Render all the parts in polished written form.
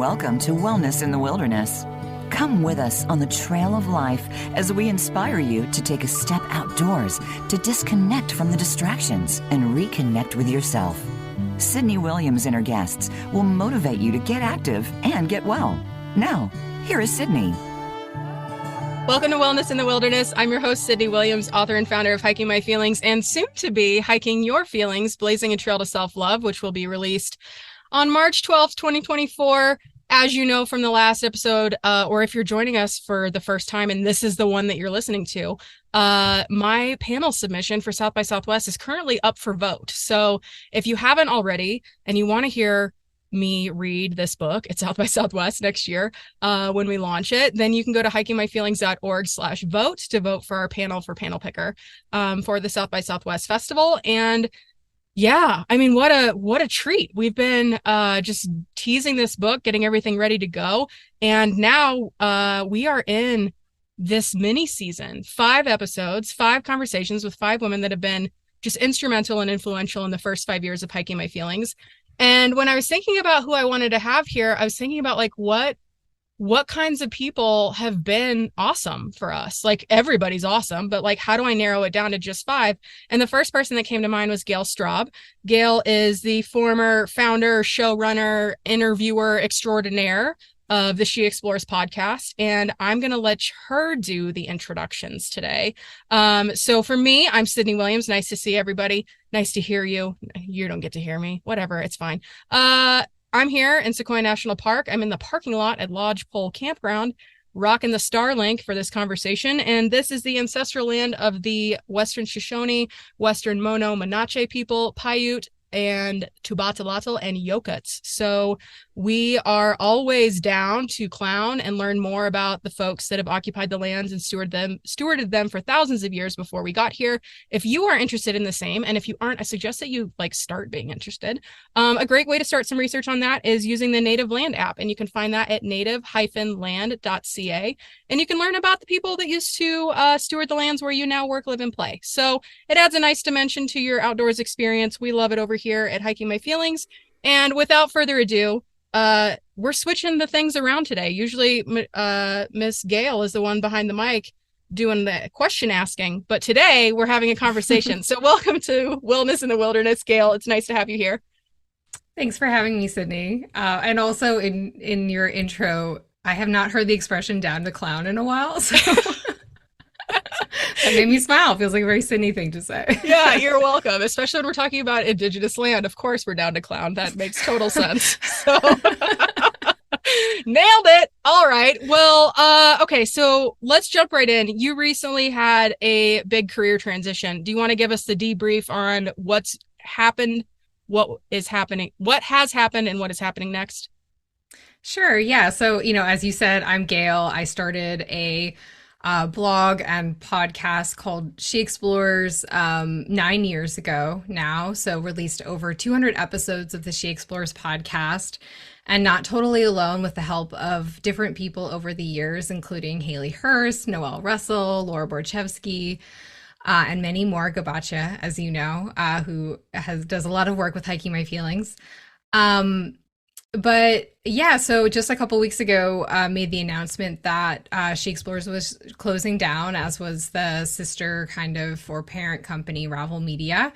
welcome to Wellness in the Wilderness. Come with us on the trail of life as we inspire you to take a step outdoors, to disconnect from the distractions and reconnect with yourself. Sydney Williams and her guests will motivate you to get active and get well. Now, here is Sydney. Welcome to Wellness in the Wilderness. I'm your host, Sydney Williams, author and founder of Hiking My Feelings, and soon to be Hiking Your Feelings, Blazing a Trail to Self-Love, which will be released on March 12th, 2024. As you know from the last episode, or if you're joining us for the first time and this is the one that you're listening to, my panel submission for South by Southwest is currently up for vote. So if you haven't already and you want to hear me read this book at South by Southwest next year when we launch it, then you can go to hikingmyfeelings.org/vote to vote for our panel for panel picker for the South by Southwest Festival. And yeah, I mean, what a treat. We've been just teasing this book, getting everything ready to go. And now we are in this mini season, 5 episodes, 5 conversations with 5 women that have been just instrumental and influential in the first 5 years of Hiking My Feelings. And when I was thinking about who I wanted to have here, I was thinking about like what kinds of people have been awesome for us. Like everybody's awesome, but like how do I narrow it down to just 5? And the first person that came to mind was Gale Straub. Gale is the former founder, showrunner, interviewer extraordinaire of the She Explores podcast, and I'm going to let her do the introductions today. So for me, I'm Sydney Williams. Nice to see everybody. Nice to hear you. You don't get to hear me. Whatever, it's fine. I'm here in Sequoia National Park. I'm in the parking lot at Lodge Pole Campground, rocking the Starlink for this conversation. And this is the ancestral land of the Western Shoshone, Western Mono Menashe people, Paiute, and Tubatalatal and Yokuts. So we are always down to clown and learn more about the folks that have occupied the lands and stewarded them for thousands of years before we got here. If you are interested in the same, and if you aren't, I suggest that you start being interested. A great way to start some research on that is using the Native Land app, and you can find that at native-land.ca. And you can learn about the people that used to steward the lands where you now work, live, and play. So it adds a nice dimension to your outdoors experience. We love it over here at Hiking My Feelings. And without further ado, we're switching the things around today. Usually Miss Gale is the one behind the mic doing the question asking, but today we're having a conversation. So welcome to Wellness in the Wilderness, Gale. It's nice to have you here. Thanks for having me, Sydney. And also in your intro, I have not heard the expression down to clown in a while, so that made me smile. Feels like a very Sydney thing to say. Yeah, you're welcome. Especially when we're talking about Indigenous land. Of course, we're down to clown. That makes total sense. So nailed it. All right. Well, okay. So let's jump right in. You recently had a big career transition. Do you want to give us the debrief on what's happened, what is happening, what has happened, and what is happening next? Sure. Yeah. So, as you said, I'm Gale. I started a blog and podcast called She Explores 9 years ago now. So released over 200 episodes of the She Explores podcast, and not totally alone, with the help of different people over the years, including Haley Hurst, Noelle Russell, Laura Borchevsky, and many more, Gabacha, as you know, who does a lot of work with Hiking My Feelings. But yeah, so just a couple weeks ago, made the announcement that She Explores was closing down, as was the sister kind of or parent company, Ravel Media.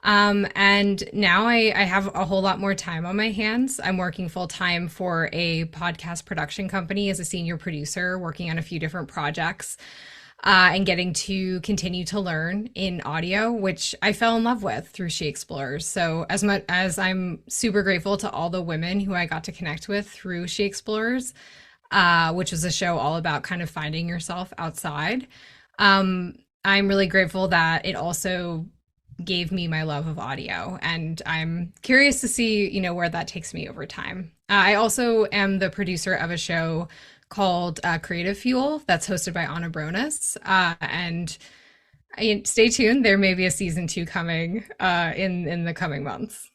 And now I have a whole lot more time on my hands. I'm working full time for a podcast production company as a senior producer, working on a few different projects. And getting to continue to learn in audio, which I fell in love with through She Explores. So as much as I'm super grateful to all the women who I got to connect with through She Explores, which was a show all about kind of finding yourself outside, I'm really grateful that it also gave me my love of audio. And I'm curious to see, where that takes me over time. I also am the producer of a show called Creative Fuel that's hosted by Anna Bronis. And stay tuned. There may be a season 2 coming in the coming months.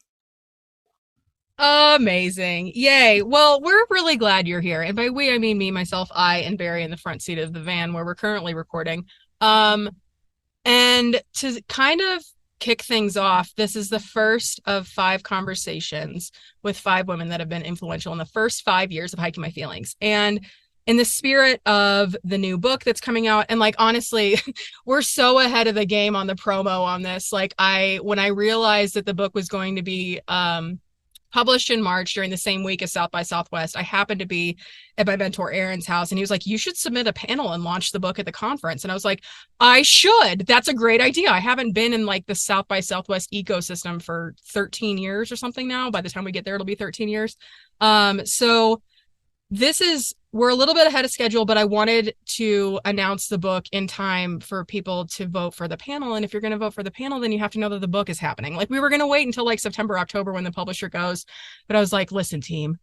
Amazing. Yay. Well, we're really glad you're here. And by we, I mean me, myself, I, and Barry in the front seat of the van where we're currently recording. And to kind of kick things off, this is the first of 5 conversations with 5 women that have been influential in the first 5 years of Hiking My Feelings. And in the spirit of the new book that's coming out, and like, honestly, we're so ahead of the game on the promo on this. Like, when I realized that the book was going to be published in March during the same week as South by Southwest, I happened to be at my mentor Aaron's house, and he was like, you should submit a panel and launch the book at the conference. And I was like, I should. That's a great idea. I haven't been in like the South by Southwest ecosystem for 13 years or something now. By the time we get there, it'll be 13 years. So we're a little bit ahead of schedule, but I wanted to announce the book in time for people to vote for the panel. And if you're going to vote for the panel, then you have to know that the book is happening. Like, we were going to wait until like September, October when the publisher goes. But I was like, listen, team,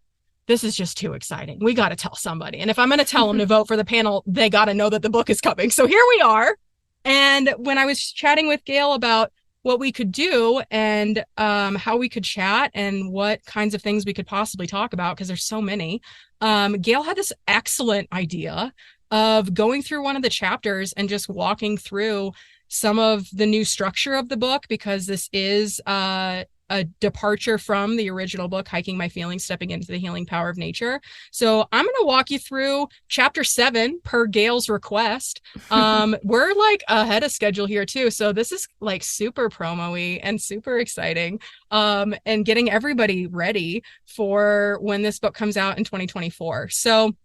this is just too exciting. We got to tell somebody. And if I'm going to tell them to vote for the panel, they got to know that the book is coming. So here we are. And when I was chatting with Gale about what we could do and how we could chat and what kinds of things we could possibly talk about, because there's so many, Gale had this excellent idea of going through one of the chapters and just walking through some of the new structure of the book, because this is a departure from the original book, Hiking My Feelings, Stepping into the Healing Power of Nature. So I'm going to walk you through chapter 7 per Gale's request. We're like ahead of schedule here too. So this is like super promo-y and super exciting, and getting everybody ready for when this book comes out in 2024. So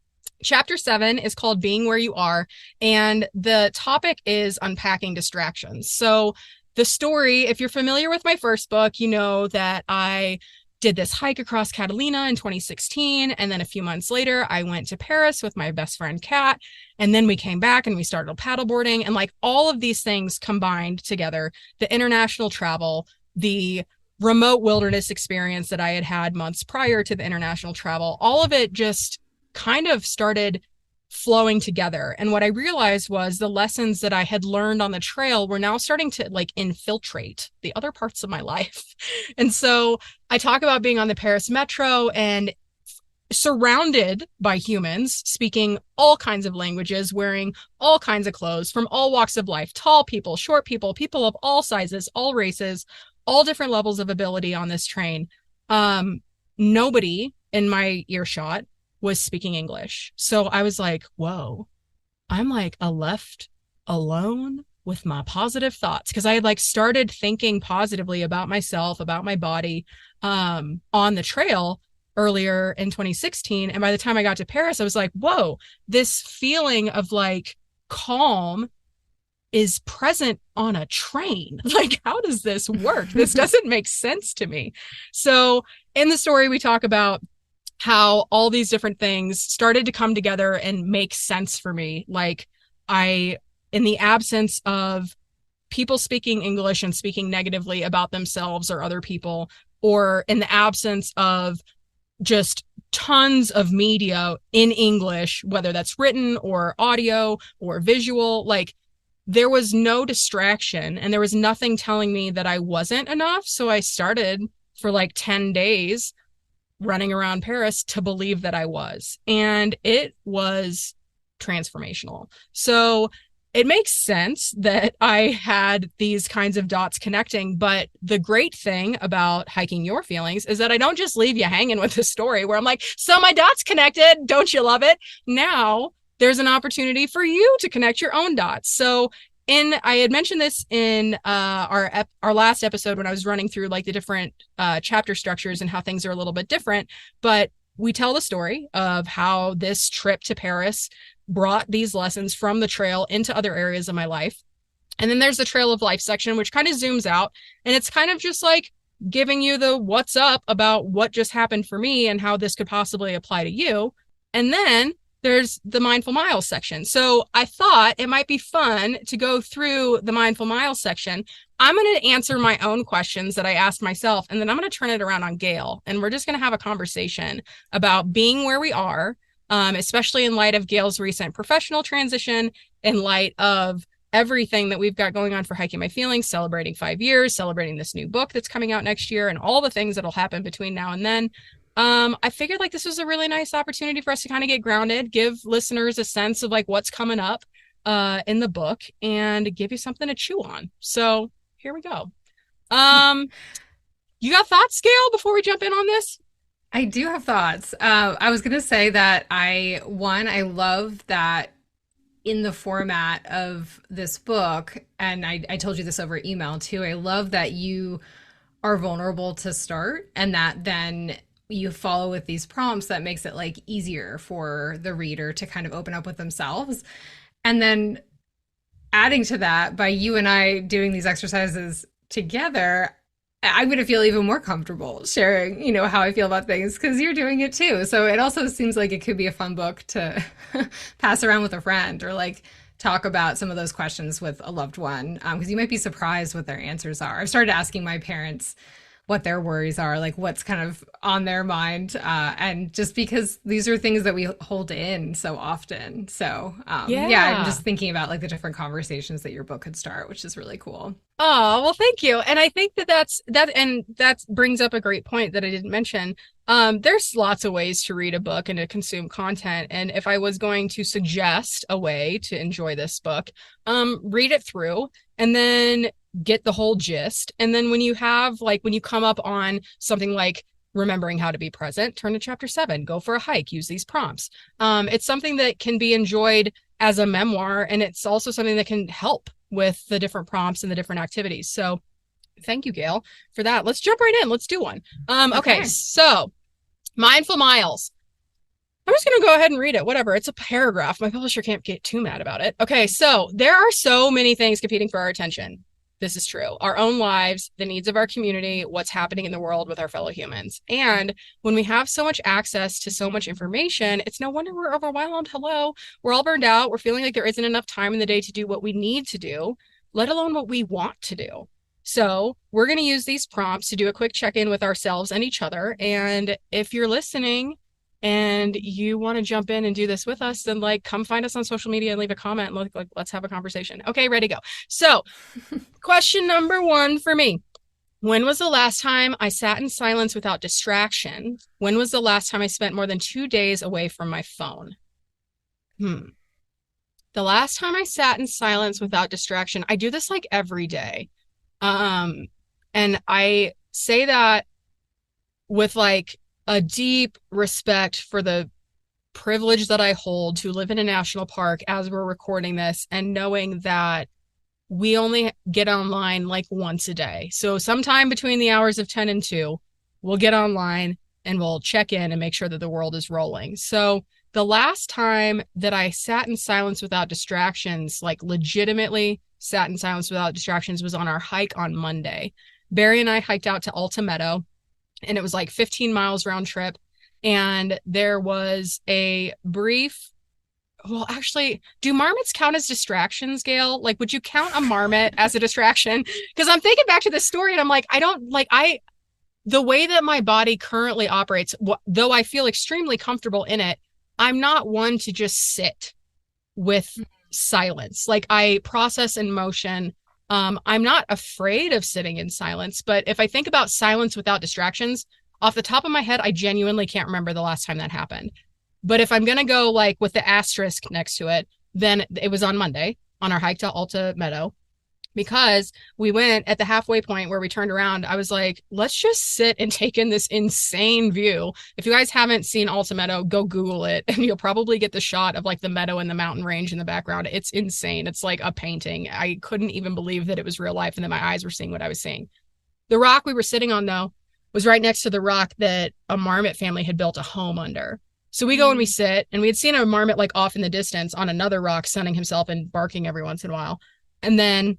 Chapter 7 is called Being Where You Are, and the topic is unpacking distractions. So the story, if you're familiar with my first book, you know that I did this hike across Catalina in 2016. And then a few months later, I went to Paris with my best friend, Kat. And then we came back and we started paddleboarding. And like, all of these things combined together, the international travel, the remote wilderness experience that I had had months prior to the international travel, all of it just kind of started flowing together. And what I realized was the lessons that I had learned on the trail were now starting to like infiltrate the other parts of my life. And so I talk about being on the Paris metro and surrounded by humans speaking all kinds of languages, wearing all kinds of clothes from all walks of life, tall people, short people, people of all sizes, all races, all different levels of ability on this train. Nobody in my earshot was speaking English. So I was like, whoa, I'm like left alone with my positive thoughts. Cause I had like started thinking positively about myself, about my body, on the trail earlier in 2016. And by the time I got to Paris, I was like, whoa, this feeling of like calm is present on a train. Like, how does this work? This doesn't make sense to me. So in the story, we talk about how all these different things started to come together and make sense for me. Like, in the absence of people speaking English and speaking negatively about themselves or other people, or in the absence of just tons of media in English, whether that's written or audio or visual, like, there was no distraction and there was nothing telling me that I wasn't enough. So I started for like 10 days running around Paris to believe that I was. And it was transformational. So it makes sense that I had these kinds of dots connecting. But the great thing about Hiking Your Feelings is that I don't just leave you hanging with a story where I'm like, so my dots connected. Don't you love it? Now there's an opportunity for you to connect your own dots. So I had mentioned this in our last episode when I was running through like the different chapter structures and how things are a little bit different. But we tell the story of how this trip to Paris brought these lessons from the trail into other areas of my life. And then there's the Trail of Life section, which kind of zooms out. And it's kind of just like giving you the what's up about what just happened for me and how this could possibly apply to you. And then there's the Mindful Miles section. So I thought it might be fun to go through the Mindful Miles section. I'm going to answer my own questions that I asked myself, and then I'm going to turn it around on Gale. And we're just going to have a conversation about being where we are, especially in light of Gale's recent professional transition, in light of everything that we've got going on for Hiking My Feelings, celebrating 5 years, celebrating this new book that's coming out next year, and all the things that'll happen between now and then. I figured like this was a really nice opportunity for us to kind of get grounded, give listeners a sense of like what's coming up in the book, and give you something to chew on. So here we go. You got thoughts, Gale, before we jump in on this? I do have thoughts. I was going to say that I love that in the format of this book, and I told you this over email too. I love that you are vulnerable to start, and that then you follow with these prompts that makes it like easier for the reader to kind of open up with themselves. And then adding to that, by you and I doing these exercises together, I'm going to feel even more comfortable sharing, how I feel about things because you're doing it too. So it also seems like it could be a fun book to pass around with a friend or like talk about some of those questions with a loved one because you might be surprised what their answers are. I've started asking my parents what their worries are, like what's kind of on their mind. And just because these are things that we hold in so often. So yeah, I'm just thinking about like the different conversations that your book could start, which is really cool. Oh, well, thank you. And I think that brings up a great point that I didn't mention. There's lots of ways to read a book and to consume content. And if I was going to suggest a way to enjoy this book, read it through and then get the whole gist. And then when you come up on something like remembering how to be present, turn to chapter 7, go for a hike, use these prompts. It's something that can be enjoyed as a memoir, and it's also something that can help with the different prompts and the different activities. So thank you, Gale, for that. Let's jump right in. Let's do one. Okay, so Mindful Miles. I'm just going to go ahead and read it. Whatever. It's a paragraph. My publisher can't get too mad about it. Okay, so there are so many things competing for our attention. This is true. Our own lives, the needs of our community, what's happening in the world with our fellow humans. And when we have so much access to so much information, it's no wonder we're overwhelmed. Hello. We're all burned out. We're feeling like there isn't enough time in the day to do what we need to do, let alone what we want to do. So we're going to use these prompts to do a quick check-in with ourselves and each other. And if you're listening and you want to jump in and do this with us, then come find us on social media and leave a comment. Let's have a conversation. Okay, ready to go. So question number 1 for me. When was the last time I sat in silence without distraction? When was the last time I spent more than 2 days away from my phone? The last time I sat in silence without distraction, I do this every day. And I say that with a deep respect for the privilege that I hold to live in a national park as we're recording this, and knowing that we only get online once a day. So sometime between the hours of 10 and 2, we'll get online and we'll check in and make sure that the world is rolling. So the last time that I sat in silence without distractions, legitimately sat in silence without distractions, was on our hike on Monday. Barry and I hiked out to Alta Meadow, and it was 15 miles round trip. And there was a brief, well, actually, do marmots count as distractions, Gale? Would you count a marmot as a distraction? Because I'm thinking back to this story and I'm the way that my body currently operates, though I feel extremely comfortable in it, I'm not one to just sit with silence. I process in motion. I'm not afraid of sitting in silence, but if I think about silence without distractions, off the top of my head, I genuinely can't remember the last time that happened. But if I'm going to go with the asterisk next to it, then it was on Monday on our hike to Alta Meadow, because we went at the halfway point where we turned around. I was like, let's just sit and take in this insane view. If you guys haven't seen Alta Meadow, go Google it and you'll probably get the shot of the meadow and the mountain range in the background. It's insane. It's like a painting. I couldn't even believe that it was real life and that my eyes were seeing what I was seeing. The rock we were sitting on, though, was right next to the rock that a marmot family had built a home under. So we go and we sit, and we had seen a marmot off in the distance on another rock, sunning himself and barking every once in a while. And then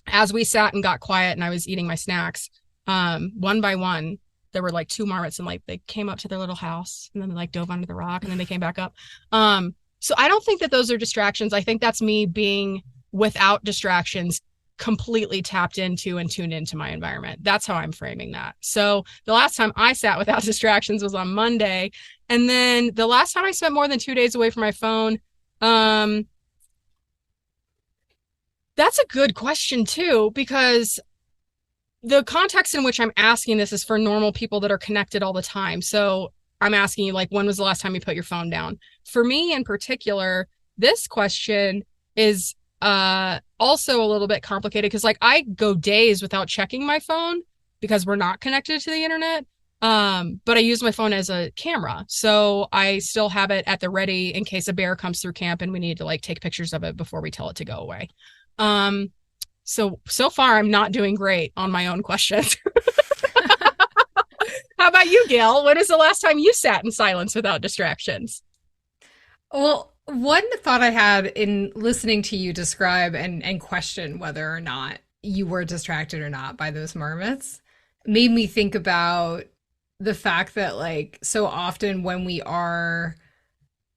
as we sat and got quiet and I was eating my snacks, one by one, there were 2 marmots, and they came up to their little house, and then they dove under the rock, and then they came back up. So I don't think that those are distractions. I think that's me being without distractions, completely tapped into and tuned into my environment. That's how I'm framing that. So the last time I sat without distractions was on Monday. And then the last time I spent more than 2 days away from my phone, that's a good question too, because the context in which I'm asking this is for normal people that are connected all the time. So I'm asking you, when was the last time you put your phone down? For me in particular, this question is also a little bit complicated because like I go days without checking my phone because we're not connected to the internet. But I use my phone as a camera. So I still have it at the ready in case a bear comes through camp and we need to like take pictures of it before we tell it to go away. So far I'm not doing great on my own questions. How about you, Gail? When is the last time you sat in silence without distractions? Well, one thought I had in listening to you describe and question whether or not you were distracted or not by those marmots made me think about the fact that like so often when we are,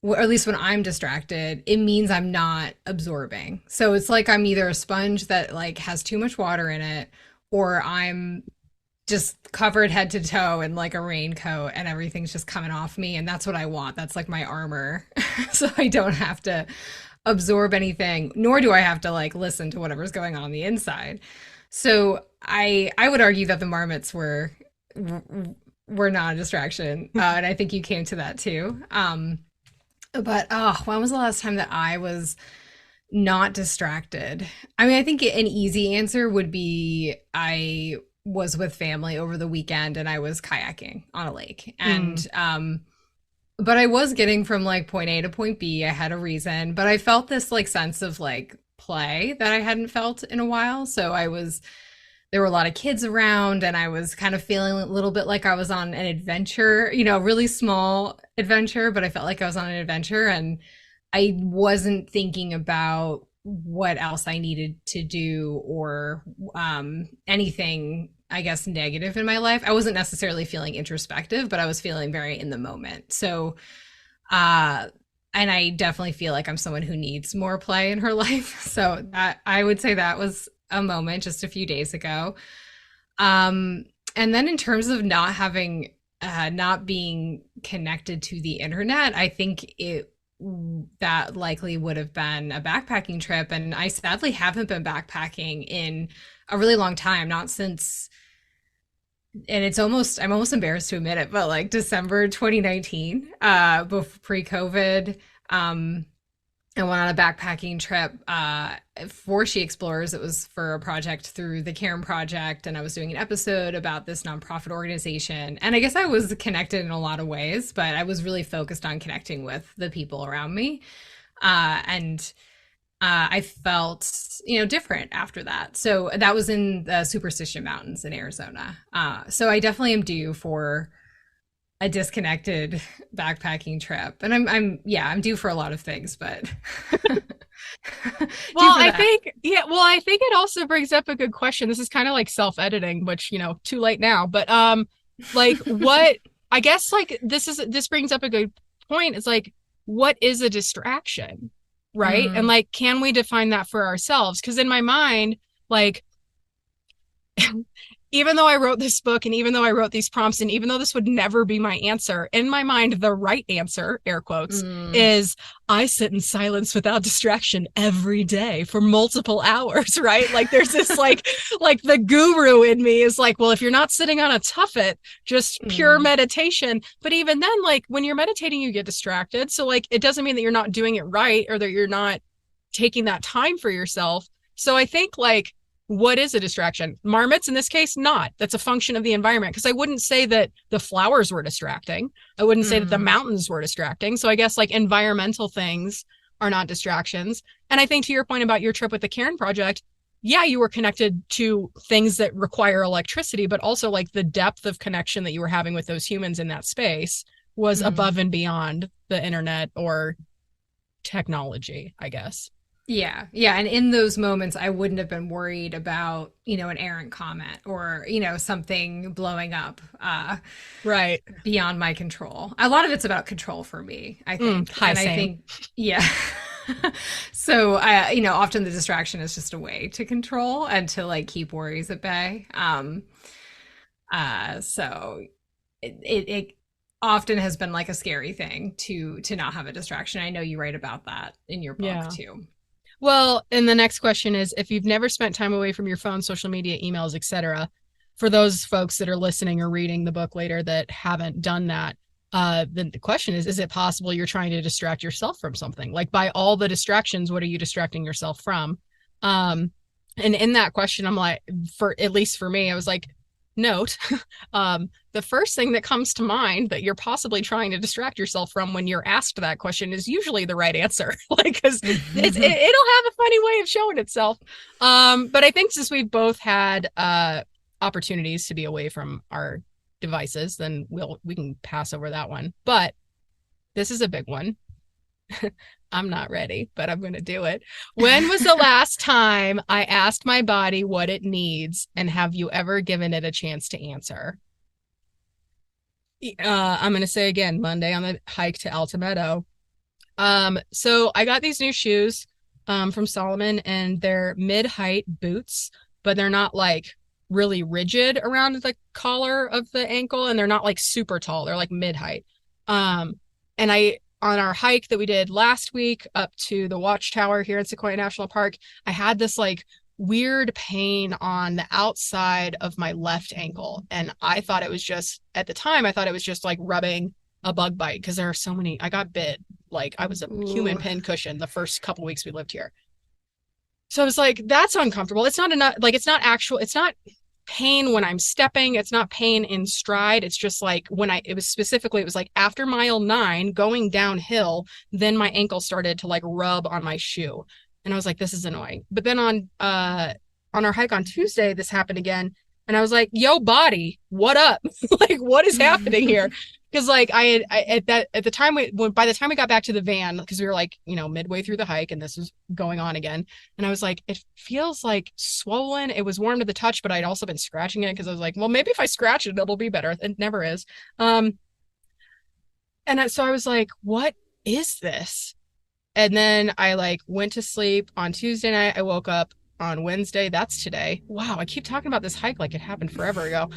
or at least when I'm distracted, it means I'm not absorbing. So it's like I'm either a sponge that like has too much water in it, or I'm just covered head to toe in like a raincoat and everything's just coming off me. And that's what I want. That's like my armor. So I don't have to absorb anything, nor do I have to like listen to whatever's going on the inside. So I would argue that the marmots were not a distraction. And I think you came to that too. But when was the last time that I was not distracted? I mean, I think an easy answer would be I was with family over the weekend and I was kayaking on a lake. And but I was getting from like point A to point B. I had a reason, but I felt this like sense of like play that I hadn't felt in a while. So there were a lot of kids around and I was kind of feeling a little bit like I was on an adventure, you know, really small adventure, but I felt like I was on an adventure and I wasn't thinking about what else I needed to do or anything, I guess, negative in my life. I wasn't necessarily feeling introspective, but I was feeling very in the moment. So, and I definitely feel like I'm someone who needs more play in her life. So I would say that was a moment just a few days ago. And then in terms of not being connected to the internet, I think that likely would have been a backpacking trip. And I sadly haven't been backpacking in a really long time, not since, and I'm almost embarrassed to admit it, but like December 2019, pre-COVID. I went on a backpacking trip for She Explores. It was for a project through the Karen Project, and I was doing an episode about this nonprofit organization. And I guess I was connected in a lot of ways, but I was really focused on connecting with the people around me. And I felt, different after that. So that was in the Superstition Mountains in Arizona. So I definitely am due for a disconnected backpacking trip, and I'm due for a lot of things, but I think it also brings up a good question. This is kind of like self-editing, which too late now, but like what I guess like this brings up a good point. It's like, what is a distraction, right? And like, can we define that for ourselves? Because in my mind, like even though I wrote this book and even though I wrote these prompts and even though this would never be my answer, in my mind, the right answer, air quotes, is I sit in silence without distraction every day for multiple hours, right? Like there's this like the guru in me is like, well, if you're not sitting on a tuffet, just pure meditation. But even then, like when you're meditating, you get distracted. So like, it doesn't mean that you're not doing it right or that you're not taking that time for yourself. So I think like, what is a distraction? Marmots in this case, not. That's a function of the environment. Because I wouldn't say that the flowers were distracting. I wouldn't say that the mountains were distracting. So I guess like environmental things are not distractions. And I think to your point about your trip with the Karen Project, yeah, you were connected to things that require electricity, but also like the depth of connection that you were having with those humans in that space was above and beyond the internet or technology, I guess. Yeah. And in those moments, I wouldn't have been worried about, an errant comment or, something blowing up right beyond my control. A lot of it's about control for me, I think. Same. I think, yeah. So, often the distraction is just a way to control and to like keep worries at bay. So it often has been like a scary thing to not have a distraction. I know you write about that in your book too. Well, and the next question is, if you've never spent time away from your phone, social media, emails, etc., for those folks that are listening or reading the book later that haven't done that, then the question is it possible you're trying to distract yourself from something? Like by all the distractions, what are you distracting yourself from? And in that question, I'm like, at least for me, I was like, note, the first thing that comes to mind that you're possibly trying to distract yourself from when you're asked that question is usually the right answer. Like, because it'll have a funny way of showing itself. But I think since we've both had opportunities to be away from our devices, then we can pass over that one. But this is a big one. I'm not ready, but I'm going to do it. When was the last time I asked my body what it needs, and have you ever given it a chance to answer? I'm going to say again, Monday on the hike to Alta Meadow. So I got these new shoes from Solomon, and they're mid-height boots, but they're not like really rigid around the collar of the ankle, and they're not like super tall. They're like mid-height. And on our hike that we did last week up to the Watchtower here in Sequoia National Park, I had this like weird pain on the outside of my left ankle. And I thought it was just, at the time, I thought it was just like rubbing a bug bite, because there are so many, I got bit. Like I was a human pincushion the first couple weeks we lived here. So I was like, that's uncomfortable. It's not enough. Like, it's not pain when I'm stepping. It's not pain in stride. It's just like it was like after mile 9 going downhill, then my ankle started to like rub on my shoe. And I was like, this is annoying. But then on our hike on Tuesday, this happened again. And I was like, yo, body, what up? Like, what is happening here? Because like by the time we got back to the van, because we were like, midway through the hike and this was going on again. And I was like, it feels like swollen. It was warm to the touch, but I'd also been scratching it because I was like, well, maybe if I scratch it, it'll be better. It never is. So I was like, what is this? And then I like went to sleep on Tuesday night. I woke up on Wednesday. That's today. Wow, I keep talking about this hike like it happened forever ago.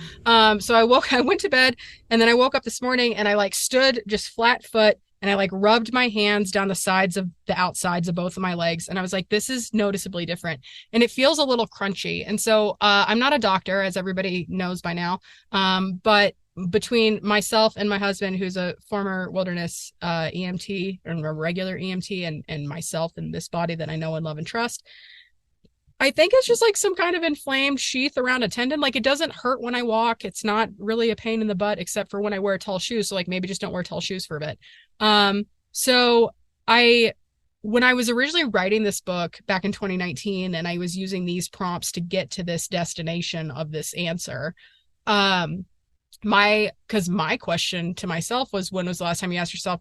So I went to bed, and then I woke up this morning and I like stood just flat foot, and I like rubbed my hands down the sides of the outsides of both of my legs. And I was like, this is noticeably different. And it feels a little crunchy. And so I'm not a doctor, as everybody knows by now. But between myself and my husband, who's a former wilderness EMT, or a regular EMT, and myself and this body that I know and love and trust, I think it's just like some kind of inflamed sheath around a tendon. Like, it doesn't hurt when I walk. It's not really a pain in the butt, except for when I wear tall shoes. So like maybe just don't wear tall shoes for a bit. So when I was originally writing this book back in 2019, and I was using these prompts to get to this destination of this answer, because my question to myself was, when was the last time you asked yourself,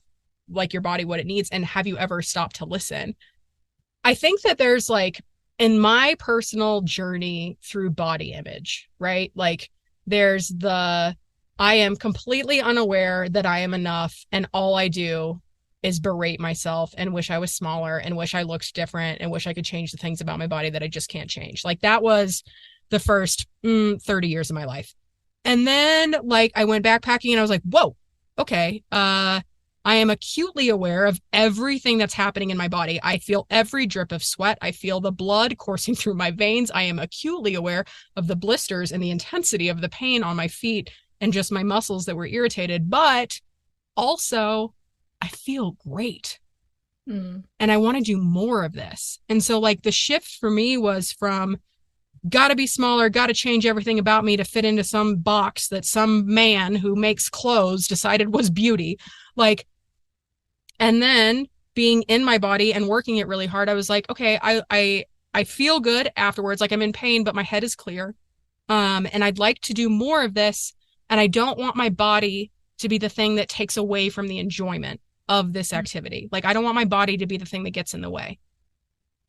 like, your body what it needs, and have you ever stopped to listen? I think that there's like, in my personal journey through body image, right? Like, there's I am completely unaware that I am enough, and all I do is berate myself and wish I was smaller and wish I looked different and wish I could change the things about my body that I just can't change. Like, that was the first 30 years of my life. And then like I went backpacking and I was like, whoa, okay. I am acutely aware of everything that's happening in my body. I feel every drip of sweat. I feel the blood coursing through my veins. I am acutely aware of the blisters and the intensity of the pain on my feet and just my muscles that were irritated. But also, I feel great. And I want to do more of this. And so like the shift for me was from gotta be smaller, gotta change everything about me to fit into some box that some man who makes clothes decided was beauty. Like, and then being in my body and working it really hard, I was like, okay, I feel good afterwards. Like, I'm in pain, but my head is clear. And I'd like to do more of this. And I don't want my body to be the thing that takes away from the enjoyment of this activity. Like, I don't want my body to be the thing that gets in the way.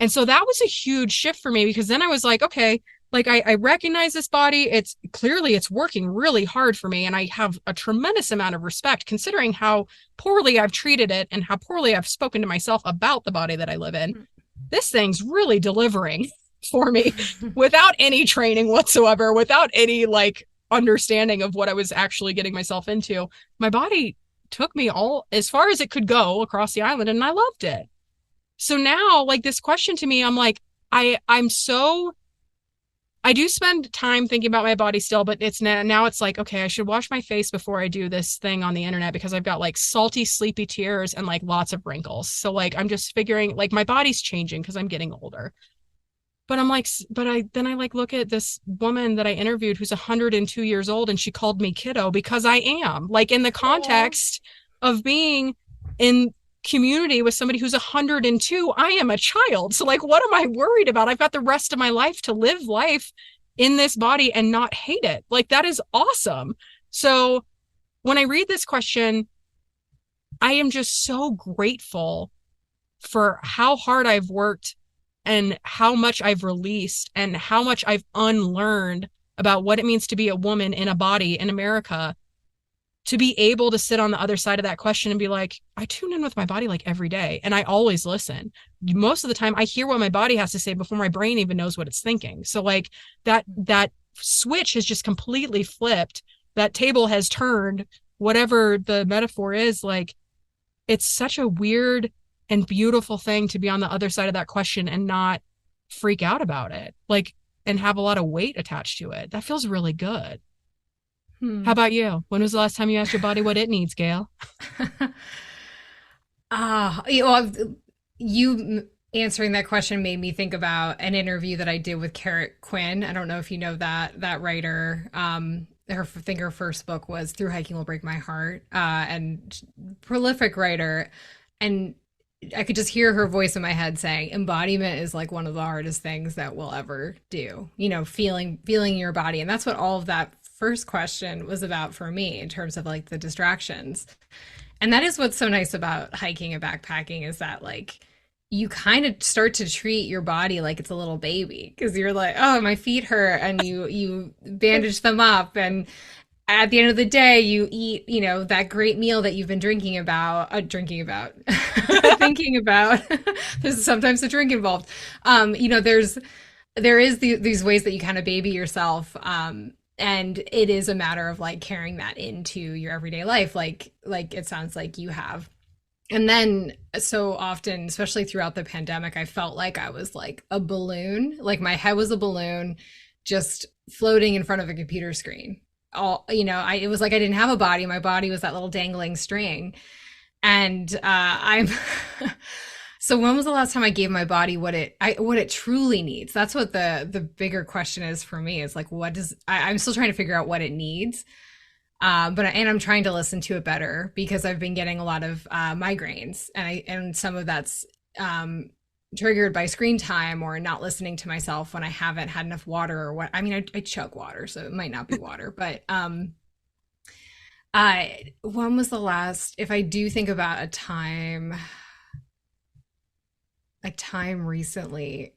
And so that was a huge shift for me, because then I was like, okay, like I recognize this body. It's working really hard for me. And I have a tremendous amount of respect, considering how poorly I've treated it and how poorly I've spoken to myself about the body that I live in. This thing's really delivering for me without any training whatsoever, without any like understanding of what I was actually getting myself into. My body took me all as far as it could go across the island, and I loved it. So now, like, this question to me, I'm like, I do spend time thinking about my body still, but now it's like, okay, I should wash my face before I do this thing on the internet, because I've got like salty, sleepy tears and like lots of wrinkles. So like, I'm just figuring like my body's changing because I'm getting older. But I'm like, I like look at this woman that I interviewed who's 102 years old and she called me kiddo because I am, like, in the context of being in community with somebody who's 102, I am a child. So like, what am I worried about? I've got the rest of my life to live life in this body and not hate it. Like, that is awesome. So when I read this question, I am just so grateful for how hard I've worked and how much I've released and how much I've unlearned about what it means to be a woman in a body in America, to be able to sit on the other side of that question and be like, I tune in with my body like every day and I always listen. Most of the time I hear what my body has to say before my brain even knows what it's thinking. So like that switch has just completely flipped. That table has turned, whatever the metaphor is. Like, it's such a weird and beautiful thing to be on the other side of that question and not freak out about it, like, and have a lot of weight attached to it. That feels really good. How about you? When was the last time you asked your body what it needs, Gale? Well, you answering that question made me think about an interview that I did with Carrot Quinn. I don't know if you know that writer. I think her first book was Through Hiking Will Break My Heart, and prolific writer. And I could just hear her voice in my head saying, embodiment is like one of the hardest things that we'll ever do, feeling your body. And that's what all of that first question was about for me, in terms of like the distractions. And that is what's so nice about hiking and backpacking, is that like you kind of start to treat your body like it's a little baby, because you're like, oh, my feet hurt, and you bandage them up, and at the end of the day you eat that great meal that you've been thinking about there's sometimes a drink involved. There is these ways that you kind of baby yourself, and it is a matter of like carrying that into your everyday life, like it sounds like you have. And then so often, especially throughout the pandemic, I felt like I was like a balloon, like my head was a balloon just floating in front of a computer screen. It was like I didn't have a body. My body was that little dangling string. And I'm so when was the last time I gave my body what it truly needs? That's what the bigger question is for me. Is like, I'm still trying to figure out what it needs. But I'm trying to listen to it better, because I've been getting a lot of migraines, and some of that's triggered by screen time or not listening to myself when I haven't had enough water, or what. I mean, I chug water, so it might not be water, but when was the last? If I do think about a time recently.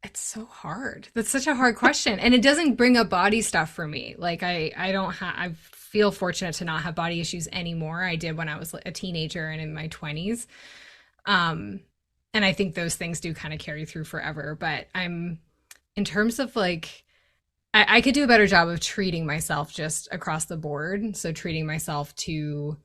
It's so hard. That's such a hard question. And it doesn't bring up body stuff for me. Like I feel fortunate to not have body issues anymore. I did when I was a teenager and in my 20s. And I think those things do kind of carry through forever. But in terms of like, I could do a better job of treating myself just across the board. So treating myself to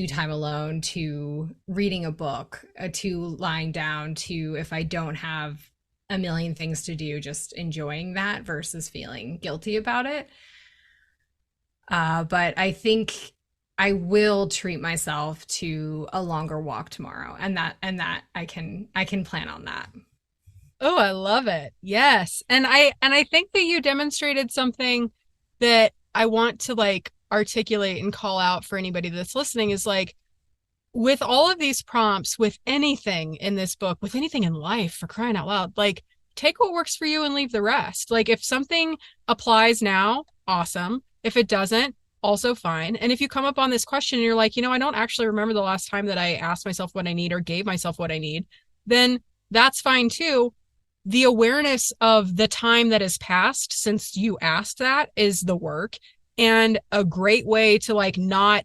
time alone, to reading a book, to lying down, to, if I don't have a million things to do, just enjoying that versus feeling guilty about it. But I think I will treat myself to a longer walk tomorrow, and that I can plan on that. Oh, I love it. Yes. And I think that you demonstrated something that I want to like articulate and call out for anybody that's listening, is like, with all of these prompts, with anything in this book, with anything in life, for crying out loud, like, take what works for you and leave the rest. Like, if something applies now, awesome. If it doesn't, also fine. And if you come up on this question and you're like, I don't actually remember the last time that I asked myself what I need or gave myself what I need, then that's fine too. The awareness of the time that has passed since you asked that is the work. And a great way to like not,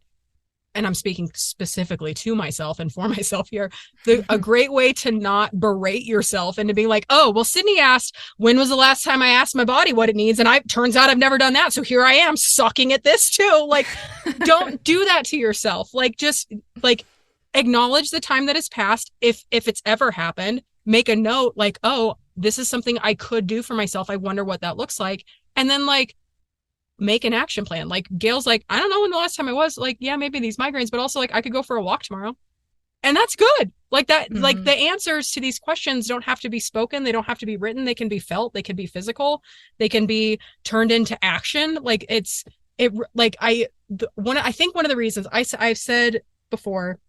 and I'm speaking specifically to myself and for myself here, a great way to not berate yourself and to be like, oh, well, Sydney asked, when was the last time I asked my body what it needs? And turns out I've never done that. So here I am sucking at this too. Like, don't do that to yourself. Like, just like acknowledge the time that has passed. If it's ever happened, make a note like, oh, this is something I could do for myself. I wonder what that looks like. And then like, make an action plan. Like Gale's like, I don't know when the last time I was, like, yeah, maybe these migraines, but also like I could go for a walk tomorrow. And that's good. Like that, like Mm-hmm. the answers to these questions don't have to be spoken. They don't have to be written. They can be felt. They can be physical. They can be turned into action. Like like I think one of the reasons I've said before,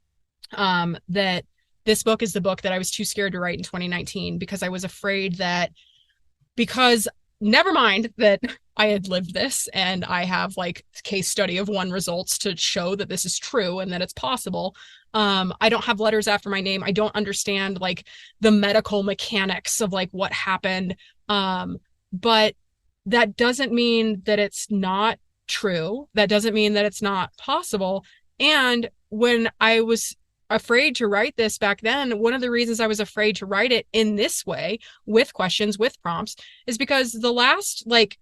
that this book is the book that I was too scared to write in 2019 because I was afraid that because never mind that I had lived this and I have like case study of one results to show that this is true and that it's possible. I don't have letters after my name. I don't understand like the medical mechanics of like what happened. But that doesn't mean that it's not true. That doesn't mean that it's not possible. And when I was afraid to write this back then, one of the reasons I was afraid to write it in this way with questions, with prompts, is because the last like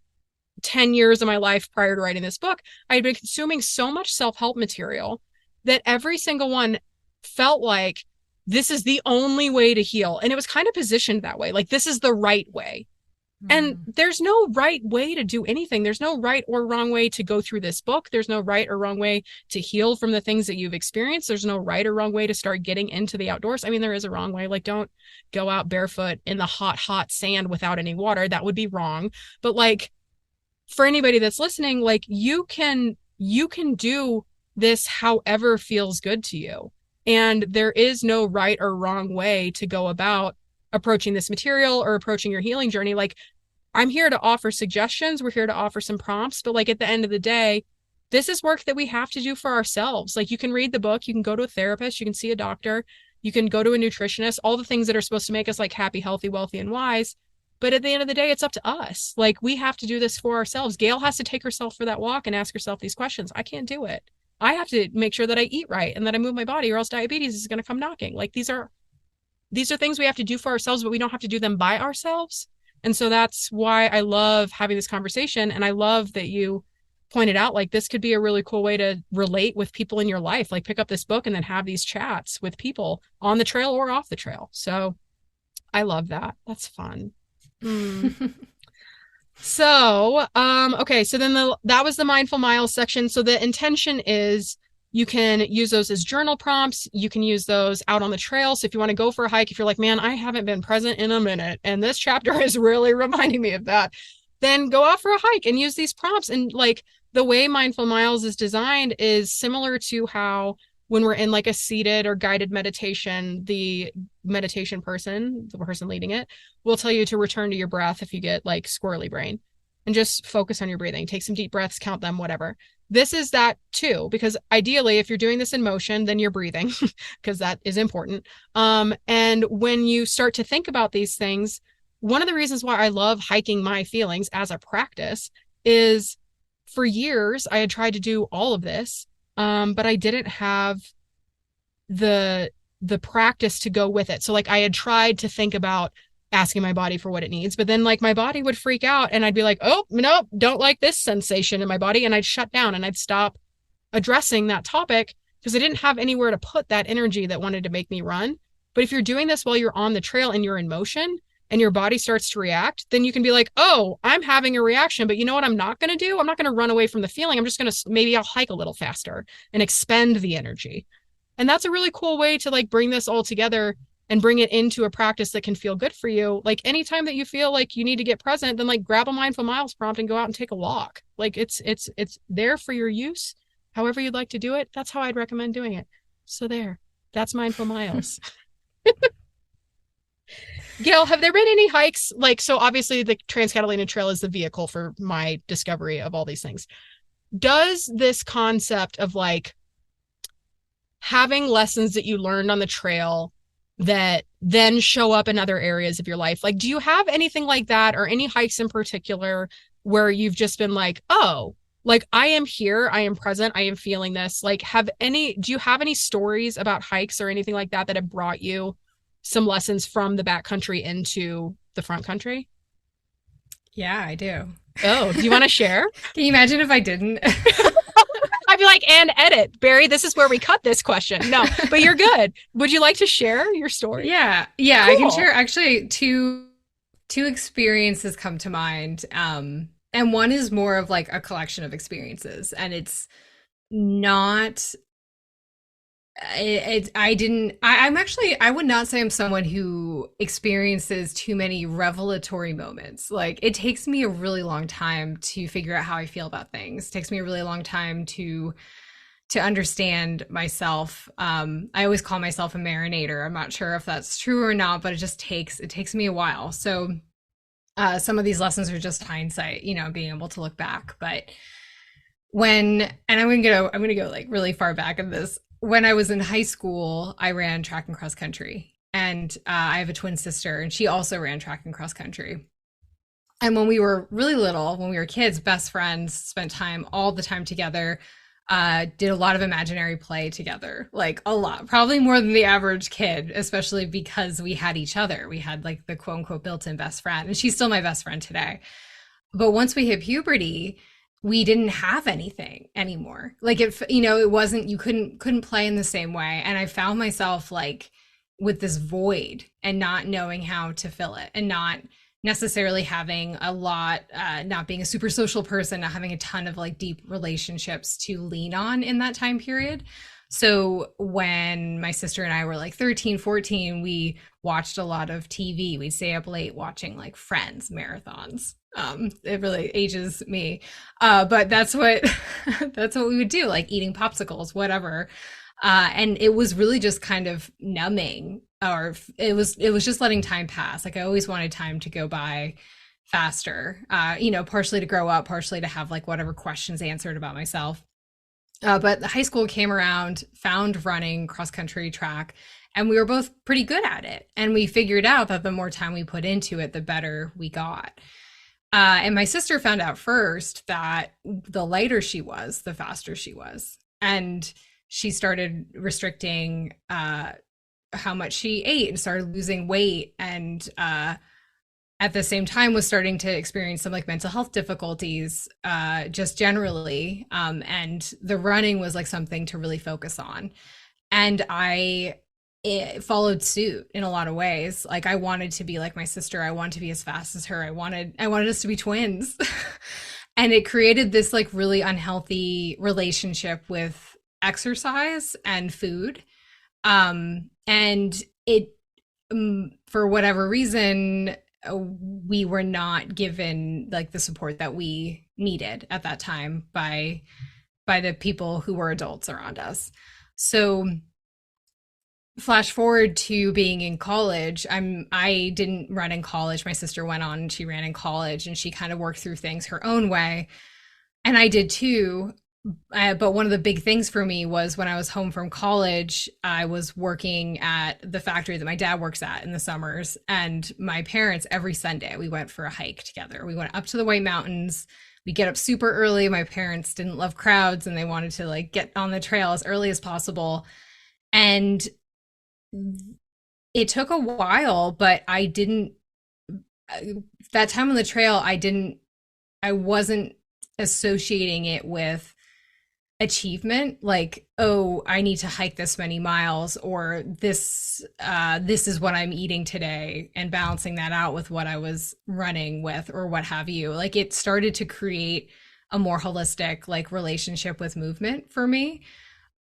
10 years of my life prior to writing this book, I had been consuming so much self-help material that every single one felt like this is the only way to heal. And it was kind of positioned that way, like this is the right way. And there's no right way to do anything. There's no right or wrong way to go through this book. There's no right or wrong way to heal from the things that you've experienced. There's no right or wrong way to start getting into the outdoors. I mean, there is a wrong way. Like, don't go out barefoot in the hot, hot sand without any water. That would be wrong. But like, for anybody that's listening, like you can do this however feels good to you. And there is no right or wrong way to go about approaching this material or approaching your healing journey. Like, I'm here to offer suggestions. We're here to offer some prompts. But like at the end of the day, this is work that we have to do for ourselves. Like you can read the book, you can go to a therapist, you can see a doctor, you can go to a nutritionist, all the things that are supposed to make us like happy, healthy, wealthy, and wise. But at the end of the day, it's up to us. Like we have to do this for ourselves. Gale has to take herself for that walk and ask herself these questions. I can't do it. I have to make sure that I eat right and that I move my body, or else diabetes is going to come knocking. Like these are things we have to do for ourselves, but we don't have to do them by ourselves. And so that's why I love having this conversation. And I love that you pointed out, like, this could be a really cool way to relate with people in your life. Like, pick up this book and then have these chats with people on the trail or off the trail. So I love that. That's fun. So, okay. So then that was the mindful miles section. So the intention is you can use those as journal prompts. You can use those out on the trail. So if you want to go for a hike, if you're like, man, I haven't been present in a minute, and this chapter is really reminding me of that, then go out for a hike and use these prompts. And like the way Mindful Miles is designed is similar to how when we're in like a seated or guided meditation, the meditation person, the person leading it, will tell you to return to your breath if you get like squirrely brain and just focus on your breathing. Take some deep breaths, count them, whatever. This is that too, because ideally, if you're doing this in motion, then you're breathing because that is important. And when you start to think about these things, one of the reasons why I love hiking my feelings as a practice is for years, I had tried to do all of this, but I didn't have the practice to go with it. So like I had tried to think about asking my body for what it needs, but then like my body would freak out and I'd be like, oh, no, don't like this sensation in my body. And I'd shut down and I'd stop addressing that topic because I didn't have anywhere to put that energy that wanted to make me run. But if you're doing this while you're on the trail and you're in motion and your body starts to react, then you can be like, oh, I'm having a reaction, but you know what I'm not going to do? I'm not going to run away from the feeling. I'm just going to, maybe I'll hike a little faster and expend the energy. And that's a really cool way to like bring this all together and bring it into a practice that can feel good for you. Like anytime that you feel like you need to get present, then like grab a Mindful Miles prompt and go out and take a walk. Like it's there for your use. However you'd like to do it, that's how I'd recommend doing it. So there, that's Mindful Miles. Gale, have there been any hikes? Like, so obviously the Trans-Catalina Trail is the vehicle for my discovery of all these things. Does this concept of like having lessons that you learned on the trail that then show up in other areas of your life, like, do you have anything like that or any hikes in particular where you've just been like, oh, like I am here, I am present, I am feeling this? Like, do you have any stories about hikes or anything like that that have brought you some lessons from the backcountry into the front country? Yeah, I do. Oh, do you want to share? Can you imagine if I didn't? I'd be like, and edit, Barry, this is where we cut this question. No, but you're good. Would you like to share your story? Yeah. Cool. I can share actually two experiences come to mind. And one is more of like a collection of experiences, and it's not I'm actually, I would not say I'm someone who experiences too many revelatory moments. Like, it takes me a really long time to figure out how I feel about things. It takes me a really long time to understand myself. I always call myself a marinator. I'm not sure if that's true or not, but it takes me a while. So some of these lessons are just hindsight, being able to look back. But and I'm gonna go like really far back in this. When I was in high school, I ran track and cross country, and I have a twin sister, and she also ran track and cross country. And when we were really little, when we were kids, best friends, spent time all the time together, did a lot of imaginary play together, like a lot, probably more than the average kid, especially because we had each other. We had like the quote unquote built-in best friend, and she's still my best friend today. But once we hit puberty, we didn't have anything anymore. Like it wasn't, you couldn't play in the same way. And I found myself like with this void and not knowing how to fill it, and not necessarily having a lot, not being a super social person, not having a ton of like deep relationships to lean on in that time period. So when my sister and I were like 13, 14, we watched a lot of TV. We'd stay up late watching like Friends marathons. It really ages me. But that's what that's what we would do, like eating popsicles, whatever. And it was really just kind of numbing, or it was just letting time pass. Like I always wanted time to go by faster, partially to grow up, partially to have like whatever questions answered about myself. But the high school came around, found running, cross country, track, and we were both pretty good at it. And we figured out that the more time we put into it, the better we got. And my sister found out first that the lighter she was, the faster she was. And she started restricting how much she ate and started losing weight. And at the same time was starting to experience some like mental health difficulties, just generally. And the running was like something to really focus on. And it followed suit in a lot of ways. Like I wanted to be like my sister. I wanted to be as fast as her. I wanted us to be twins. And it created this like really unhealthy relationship with exercise and food. And it, for whatever reason, we were not given like the support that we needed at that time by the people who were adults around us. So flash forward to being in college. I didn't run in college. My sister went on and she ran in college, and she kind of worked through things her own way. And I did too. But one of the big things for me was when I was home from college, I was working at the factory that my dad works at in the summers. And my parents, every Sunday, we went for a hike together. We went up to the White Mountains. We get up super early. My parents didn't love crowds, and they wanted to like get on the trail as early as possible. And it took a while, but that time on the trail, I wasn't associating it with achievement, like, oh, I need to hike this many miles, or this is what I'm eating today, and balancing that out with what I was running with or what have you. Like it started to create a more holistic like relationship with movement for me.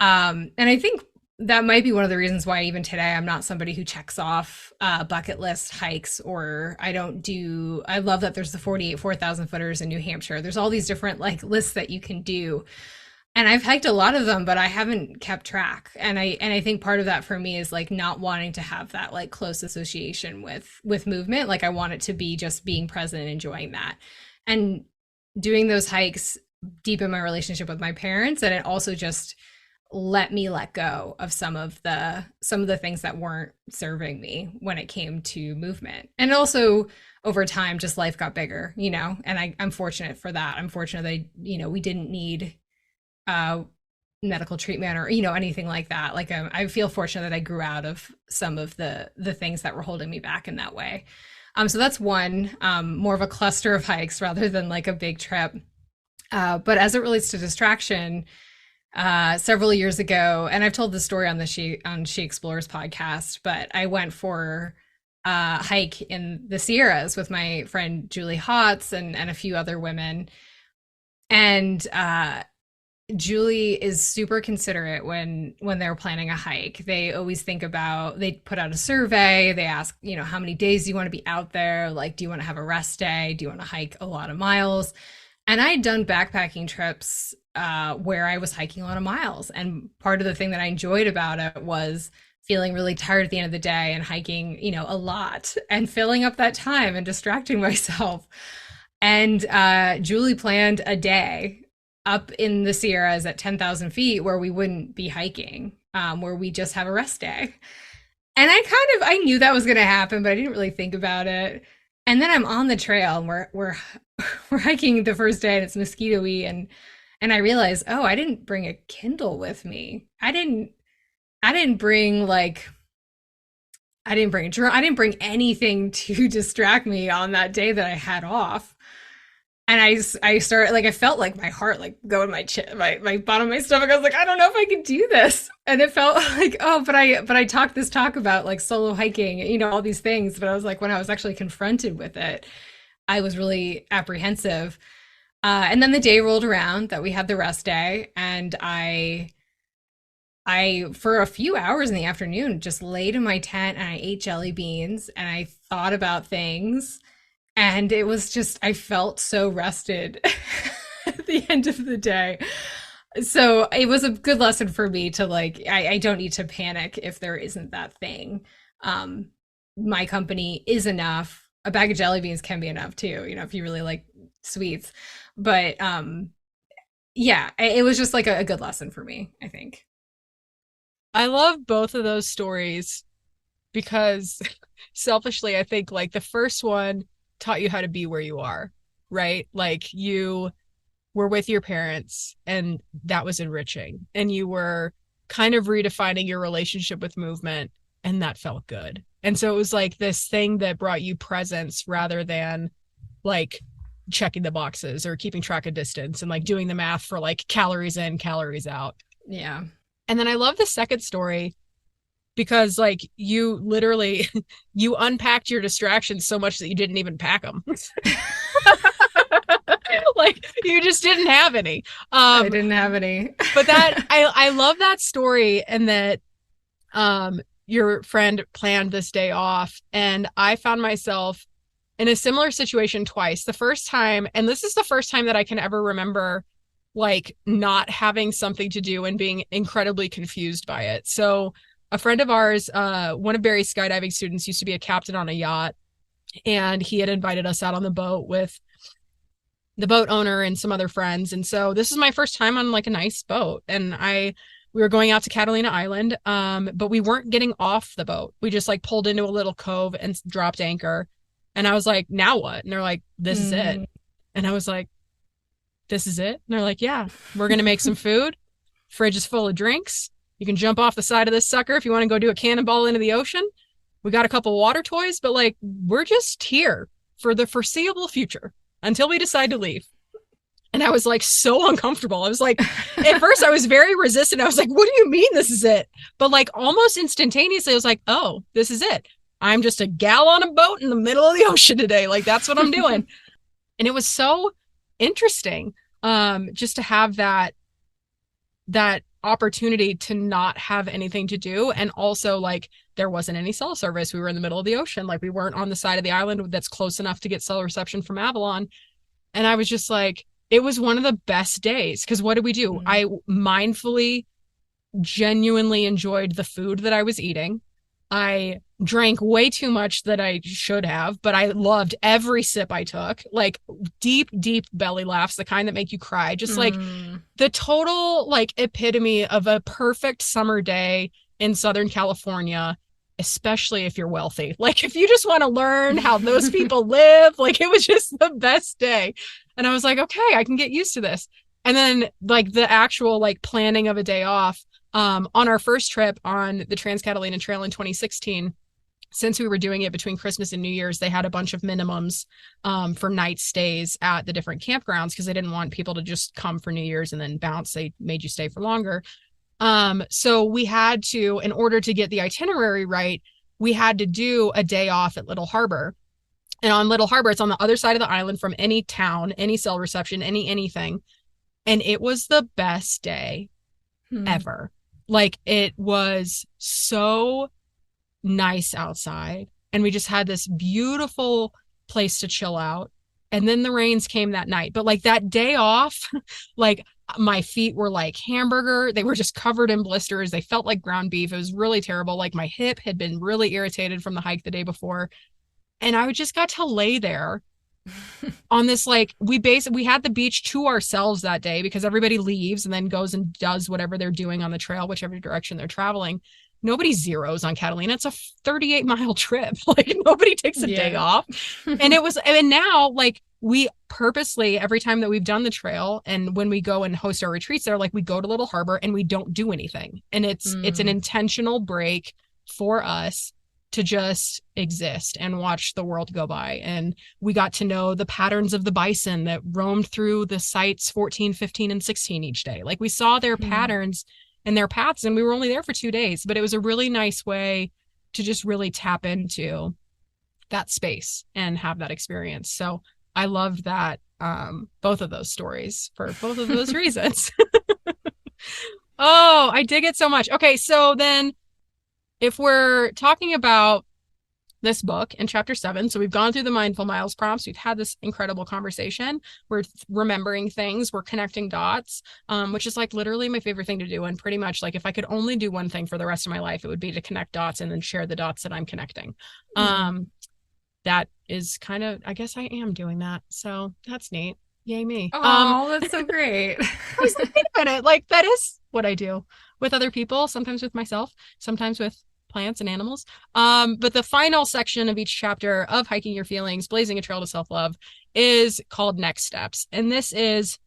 And I think that might be one of the reasons why even today I'm not somebody who checks off bucket list hikes, or I love that there's the 48 4,000 footers in New Hampshire. There's all these different like lists that you can do. And I've hiked a lot of them, but I haven't kept track. And I think part of that for me is like not wanting to have that like close association with movement. Like I want it to be just being present and enjoying that. And doing those hikes deepen my relationship with my parents, and it also just let me let go of some of the things that weren't serving me when it came to movement. And also over time, just life got bigger, and I'm fortunate for that. I'm fortunate that, we didn't need medical treatment or, anything like that. Like I feel fortunate that I grew out of some of the things that were holding me back in that way. So that's one, more of a cluster of hikes rather than like a big trip. But as it relates to distraction, several years ago, and I've told this story on She Explores podcast, but I went for a hike in the Sierras with my friend Julie Hotz and a few other women. And Julie is super considerate when they're planning a hike. They always think about, they put out a survey, they ask, how many days do you want to be out there? Like, do you want to have a rest day? Do you want to hike a lot of miles? And I had done backpacking trips where I was hiking a lot of miles. And part of the thing that I enjoyed about it was feeling really tired at the end of the day and hiking, a lot and filling up that time and distracting myself. And Julie planned a day up in the Sierras at 10,000 feet where we wouldn't be hiking, where we just have a rest day. And I knew that was going to happen, but I didn't really think about it. And then I'm on the trail and we're we're hiking the first day and it's mosquito-y, and I realized, oh, I didn't bring a Kindle with me. I didn't bring like I didn't bring a journal. I didn't bring anything to distract me on that day that I had off. And I started, like, I felt like my heart like go in my chest, my bottom of my stomach. I was like, I don't know if I can do this. And it felt like, oh, but I talked this talk about like solo hiking, all these things. But I was like, when I was actually confronted with it, I was really apprehensive. And then the day rolled around that we had the rest day, and I for a few hours in the afternoon just laid in my tent and I ate jelly beans and I thought about things, and it was just, I felt so rested at the end of the day. So it was a good lesson for me to, like, I don't need to panic if there isn't that thing. My company is enough. A bag of jelly beans can be enough too, if you really like sweets. But yeah, it was just like a good lesson for me, I think. I love both of those stories because selfishly, I think like the first one taught you how to be where you are, right? Like you were with your parents and that was enriching, and you were kind of redefining your relationship with movement, and that felt good. And so it was like this thing that brought you presence rather than like checking the boxes or keeping track of distance and like doing the math for like calories in, calories out. Yeah. And then I love the second story because like you literally you unpacked your distractions so much that you didn't even pack them. Like you just didn't have any. I didn't have any. But that I love that story, and that your friend planned this day off, and I found myself in a similar situation twice. The first time, and this is the first time that I can ever remember like not having something to do and being incredibly confused by it. So a friend of ours, one of Barry's skydiving students, used to be a captain on a yacht, and he had invited us out on the boat with the boat owner and some other friends. And so this is my first time on like a nice boat, and we were going out to Catalina Island, but we weren't getting off the boat. We just like pulled into a little cove and dropped anchor. And I was like, now what? And they're like, this is it. And I was like, this is it? And they're like, yeah, we're going to make some food. Fridge is full of drinks. You can jump off the side of this sucker if you want to go do a cannonball into the ocean. We got a couple water toys, but like, we're just here for the foreseeable future until we decide to leave. And I was like so uncomfortable. I was like, at first I was very resistant. I was like, what do you mean this is it? But like almost instantaneously, I was like, oh, this is it. I'm just a gal on a boat in the middle of the ocean today. Like that's what I'm doing. And it was so interesting just to have that opportunity to not have anything to do. And also like there wasn't any cell service. We were in the middle of the ocean. Like we weren't on the side of the island that's close enough to get cell reception from Avalon. And I was just like, it was one of the best days, because what did we do? I mindfully, genuinely enjoyed the food that I was eating. I drank way too much that I should have, but I loved every sip I took. Like deep, deep belly laughs, the kind that make you cry. Just like the total like epitome of a perfect summer day in Southern California, especially if you're wealthy. Like if you just want to learn how those people live, like it was just the best day. And I was like, okay, I can get used to this. And then like the actual like planning of a day off, on our first trip on the Trans-Catalina Trail in 2016, since we were doing it between Christmas and New Year's, they had a bunch of minimums for night stays at the different campgrounds because they didn't want people to just come for New Year's and then bounce. They made you stay for longer. So we had to, in order to get the itinerary right, we had to do a day off at Little Harbor. And on Little Harbor, it's on the other side of the island from any town, any cell reception, anything. And it was the best day ever. Like, it was so nice outside, and we just had this beautiful place to chill out. And then the rains came that night. But like that day off, like my feet were like hamburger. They were just covered in blisters. They felt like ground beef. It was really terrible. Like my hip had been really irritated from the hike the day before. And I just got to lay there on this, like, we had the beach to ourselves that day because everybody leaves and then goes and does whatever they're doing on the trail, whichever direction they're traveling. Nobody zeros on Catalina. It's a 38-mile trip. Like, nobody takes a day off. And now, like, we purposely, every time that we've done the trail and when we go and host our retreats there, like, we go to Little Harbor and we don't do anything. And it's an intentional break for us to just exist and watch the world go by. And we got to know the patterns of the bison that roamed through the sites 14, 15, and 16 each day. Like, we saw their patterns and their paths, and we were only there for 2 days, but it was a really nice way to just really tap into that space and have that experience. So I loved that, both of those stories for both of those reasons. Oh, I dig it so much. Okay, so then if we're talking about this book in chapter 7, so we've gone through the mindful miles prompts, we've had this incredible conversation, we're remembering things, we're connecting dots, which is like literally my favorite thing to do. And pretty much, like, if I could only do one thing for the rest of my life, it would be to connect dots and then share the dots that I'm connecting. That is kind of, I guess I am doing that, so that's neat. Yay me. Oh, that's so great. I was like, wait a minute, like, that is what I do with other people, sometimes with myself, sometimes with plants and animals. But the final section of each chapter of Hiking Your Feelings, Blazing a Trail to Self-Love, is called Next Steps. And this is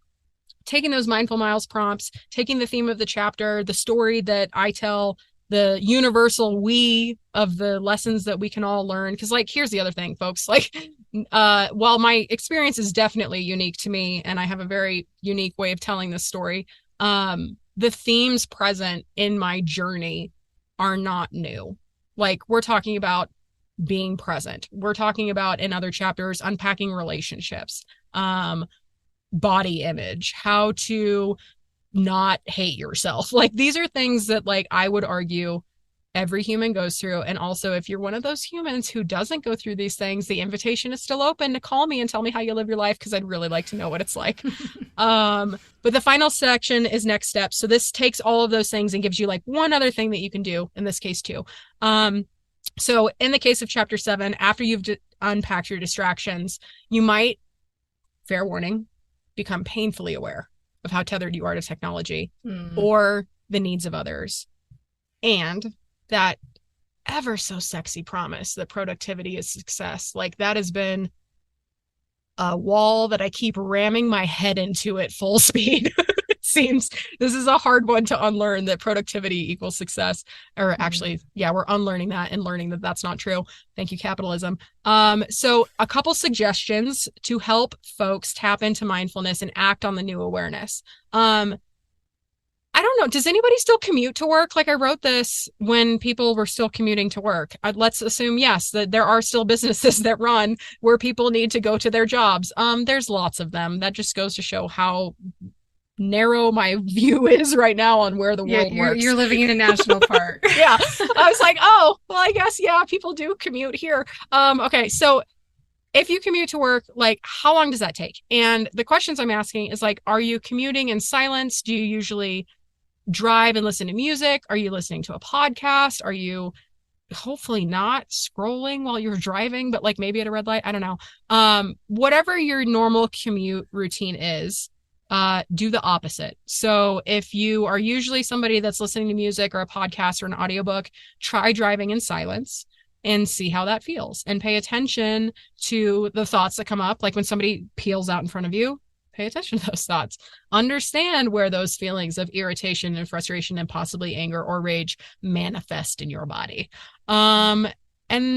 taking those mindful miles prompts, taking the theme of the chapter, the story that I tell, the universal we of the lessons that we can all learn. Because, like, here's the other thing, folks, like, while my experience is definitely unique to me and I have a very unique way of telling this story, the themes present in my journey are not new. Like, we're talking about being present. We're talking about, in other chapters, unpacking relationships, body image, how to not hate yourself. Like, these are things that, like, I would argue every human goes through. And also, if you're one of those humans who doesn't go through these things, the invitation is still open to call me and tell me how you live your life, because I'd really like to know what it's like. But the final section is next steps. So this takes all of those things and gives you, like, one other thing that you can do in this case too. So in the case of chapter 7, after you've unpacked your distractions, you might, fair warning, become painfully aware of how tethered you are to technology or the needs of others. And that ever so sexy promise that productivity is success, like, that has been a wall that I keep ramming my head into at full speed. It seems this is a hard one to unlearn, that productivity equals success. Or actually, yeah, we're unlearning that and learning that that's not true. Thank you, capitalism. So a couple suggestions to help folks tap into mindfulness and act on the new awareness. I don't know. Does anybody still commute to work? Like, I wrote this when people were still commuting to work. Let's assume, yes, that there are still businesses that run where people need to go to their jobs. There's lots of them. That just goes to show how narrow my view is right now on where the world works. You're living in a national park. Yeah. I was like, oh, well, I guess, yeah, people do commute here. Okay. So if you commute to work, like, how long does that take? And the questions I'm asking is, like, are you commuting in silence? Do you usually drive and listen to music? Are you listening to a podcast? Are you hopefully not scrolling while you're driving, but, like, maybe at a red light? I don't know. Whatever your normal commute routine is, do the opposite. So if you are usually somebody that's listening to music or a podcast or an audiobook, try driving in silence and see how that feels, and pay attention to the thoughts that come up. Like, when somebody peels out in front of you, pay attention to those thoughts. Understand where those feelings of irritation and frustration and possibly anger or rage manifest in your body. And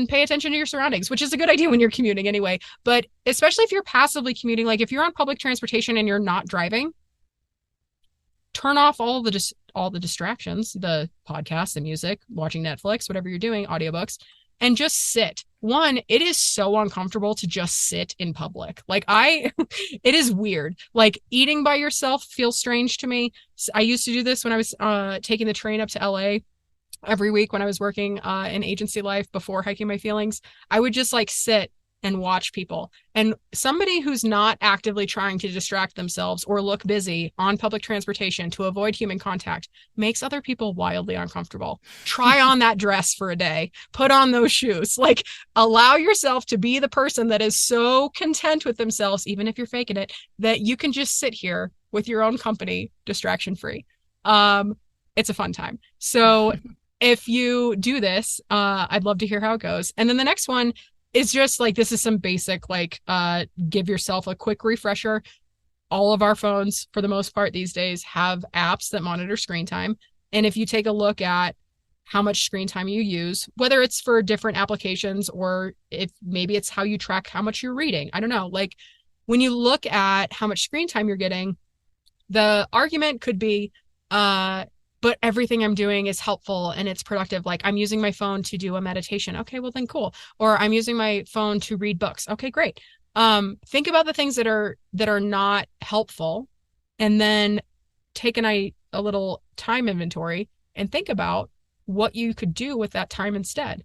pay attention to your surroundings, which is a good idea when you're commuting anyway. But especially if you're passively commuting, like if you're on public transportation and you're not driving, turn off all the distractions, the podcast, the music, watching Netflix, whatever you're doing, audiobooks. and just sit. One, it is so uncomfortable to just sit in public. Like it is weird. Like eating by yourself feels strange to me. I used to do this when I was taking the train up to LA every week when I was working in agency life before hiking my feelings. I would just like sit and watch people. And somebody who's not actively trying to distract themselves or look busy on public transportation to avoid human contact makes other people wildly uncomfortable. Try on that dress for a day, put on those shoes, like allow yourself to be the person that is so content with themselves, even if you're faking it, that you can just sit here with your own company, distraction free. It's a fun time. So if you do this, I'd love to hear how it goes. And then the next one is just like, this is some basic, like, give yourself a quick refresher. All of our phones, for the most part these days, have apps that monitor screen time. And if you take a look at how much screen time you use, whether it's for different applications or if maybe it's how you track how much you're reading, I don't know. Like when you look at how much screen time you're getting, the argument could be, but everything I'm doing is helpful and it's productive. Like I'm using my phone to do a meditation. Okay, well then cool. Or I'm using my phone to read books. Okay, great. Think about the things that are not helpful, and then take a little time inventory and think about what you could do with that time instead.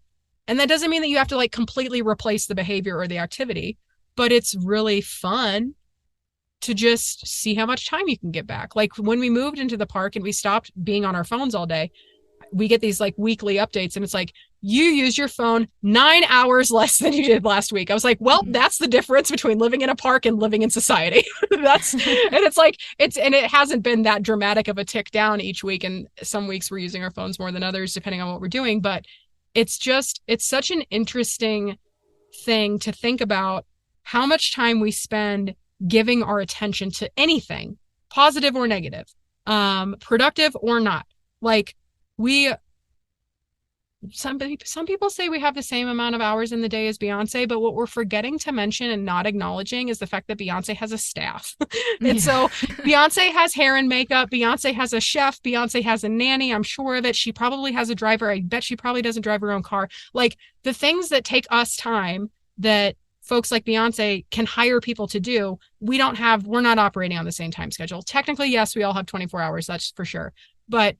And that doesn't mean that you have to like completely replace the behavior or the activity, but it's really fun to just see how much time you can get back. Like when we moved into the park and we stopped being on our phones all day, we get these like weekly updates and it's like, you use your phone 9 hours less than you did last week. I was like, well, that's the difference between living in a park and living in society. And it's like, and it hasn't been that dramatic of a tick down each week. And some weeks we're using our phones more than others, depending on what we're doing. But it's such an interesting thing to think about how much time we spend giving our attention to anything, positive or negative, productive or not. Like some people say we have the same amount of hours in the day as Beyonce, but what we're forgetting to mention and not acknowledging is the fact that Beyonce has a staff. And so Beyonce has hair and makeup. Beyonce has a chef. Beyonce has a nanny. I'm sure that she probably has a driver. I bet she probably doesn't drive her own car. Like the things that take us time that folks like Beyonce can hire people to do, we're not operating on the same time schedule. Technically, yes, we all have 24 hours, that's for sure. But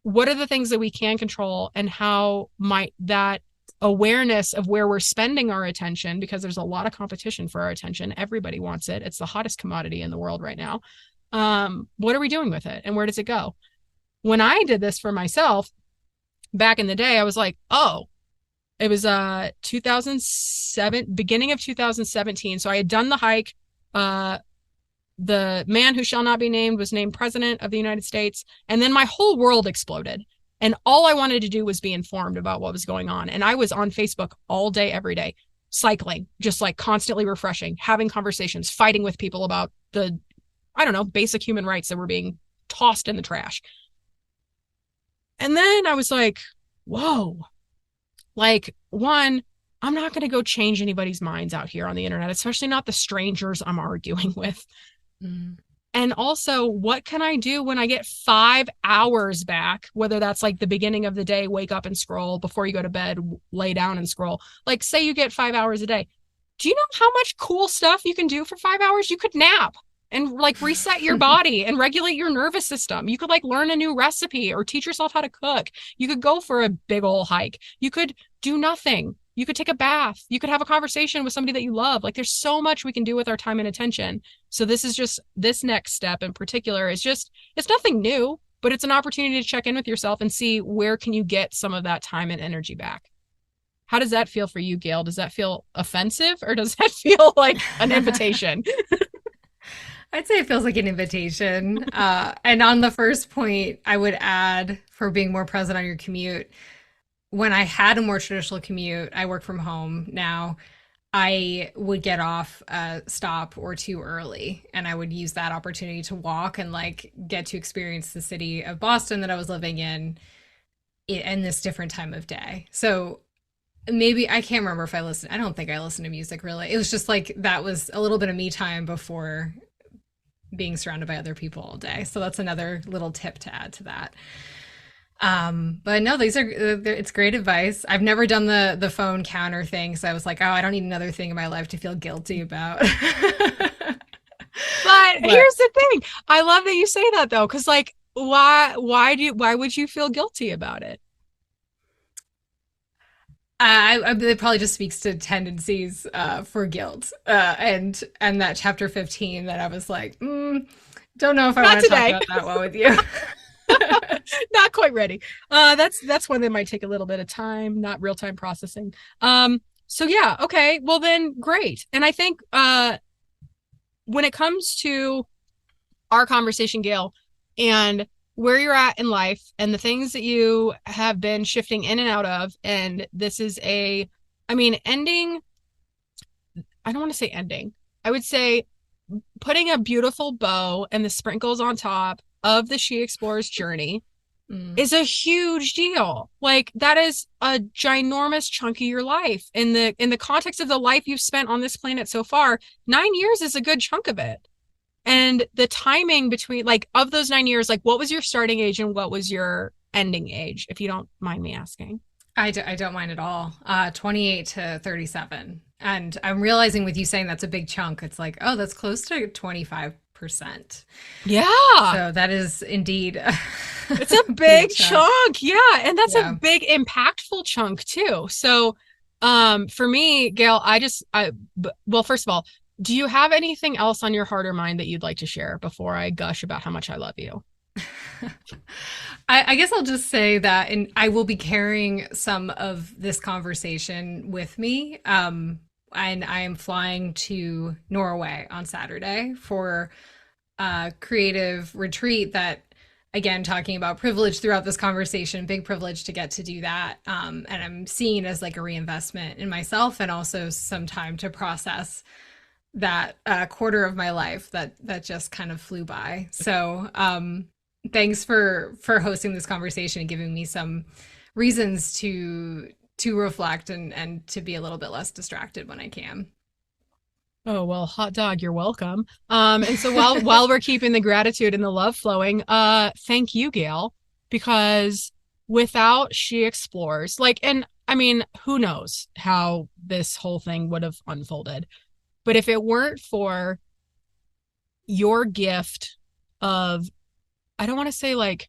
what are the things that we can control, and how might that awareness of where we're spending our attention, because there's a lot of competition for our attention. Everybody wants it. It's the hottest commodity in the world right now. What are we doing with it and where does it go? When I did this for myself back in the day, I was like, oh, it was 2007, beginning of 2017. So I had done the hike. The man who shall not be named was named president of the United States. And then my whole world exploded. And all I wanted to do was be informed about what was going on. And I was on Facebook all day, every day, cycling, just like constantly refreshing, having conversations, fighting with people about the, I don't know, basic human rights that were being tossed in the trash. And then I was like, whoa. Like, one, I'm not going to go change anybody's minds out here on the internet, especially not the strangers I'm arguing with. And also, what can I do when I get 5 hours back, whether that's like the beginning of the day, wake up and scroll, before you go to bed, lay down and scroll. Like, say you get 5 hours a day. Do you know how much cool stuff you can do for 5 hours? You could nap and like reset your body and regulate your nervous system. You could like learn a new recipe or teach yourself how to cook. You could go for a big old hike. You could do nothing. You could take a bath. You could have a conversation with somebody that you love. Like there's so much we can do with our time and attention. So this next step in particular is it's nothing new, but it's an opportunity to check in with yourself and see where can you get some of that time and energy back. How does that feel for you, Gale? Does that feel offensive or does that feel like an invitation? I'd say it feels like an invitation. And on the first point, I would add, for being more present on your commute, when I had a more traditional commute, I work from home now, I would get off a stop or two early, and I would use that opportunity to walk and like get to experience the city of Boston that I was living in this different time of day. So maybe, I can't remember if I don't think I listened to music really. It was just like, that was a little bit of me time before being surrounded by other people all day. So that's another little tip to add to that. But no, these are it's great advice. I've never done the phone counter thing, so I was like, oh, I don't need another thing in my life to feel guilty about. But But here's the thing. I love that you say that though, because like why would you feel guilty about it? it probably just speaks to tendencies for guilt, and that chapter 15 that I was like, don't know if I Not want to talk today. about that one with you. Not quite ready. That's one that might take a little bit of time, not real time processing. So yeah, okay. Well then great. And I think when it comes to our conversation, Gail, and where you're at in life and the things that you have been shifting in and out of, and this is ending, I don't want to say ending. I would say putting a beautiful bow and the sprinkles on top of the She Explores journey Mm. is a huge deal. Like that is a ginormous chunk of your life. In the context of the life you've spent on this planet so far, 9 years is a good chunk of it. And the timing between like of those 9 years, like what was your starting age and what was your ending age, if you don't mind me asking? I don't mind at all. 28 to 37. And I'm realizing with you saying that's a big chunk, it's like, oh, that's close to 25%. Yeah. So that is indeed a It's a big big chunk. chunk. Yeah. And that's a Yeah. big impactful chunk too. So for me, Gail, well, first of all, do you have anything else on your heart or mind that you'd like to share before I gush about how much I love you? I guess I'll just say that, and I will be carrying some of this conversation with me. And I am flying to Norway on Saturday for a creative retreat that, again, talking about privilege throughout this conversation, big privilege to get to do that. And I'm seeing it as like a reinvestment in myself and also some time to process that quarter of my life that just kind of flew by. So thanks for hosting this conversation and giving me some reasons to reflect and to be a little bit less distracted when I can. Oh, well, hot dog, you're welcome. And so while we're keeping the gratitude and the love flowing, thank you, Gail, because without She Explores, like, and I mean, who knows how this whole thing would have unfolded. But if it weren't for your gift of, I don't want to say like,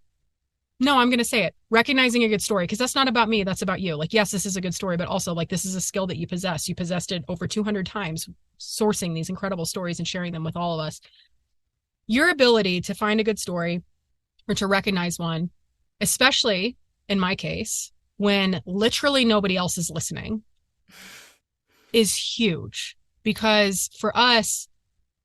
no, I'm going to say it, recognizing a good story, because that's not about me. That's about you. Like, yes, this is a good story, but also like, this is a skill that you possess. You possessed it over 200 times, sourcing these incredible stories and sharing them with all of us. Your ability to find a good story or to recognize one, especially in my case, when literally nobody else is listening, is huge. Because for us,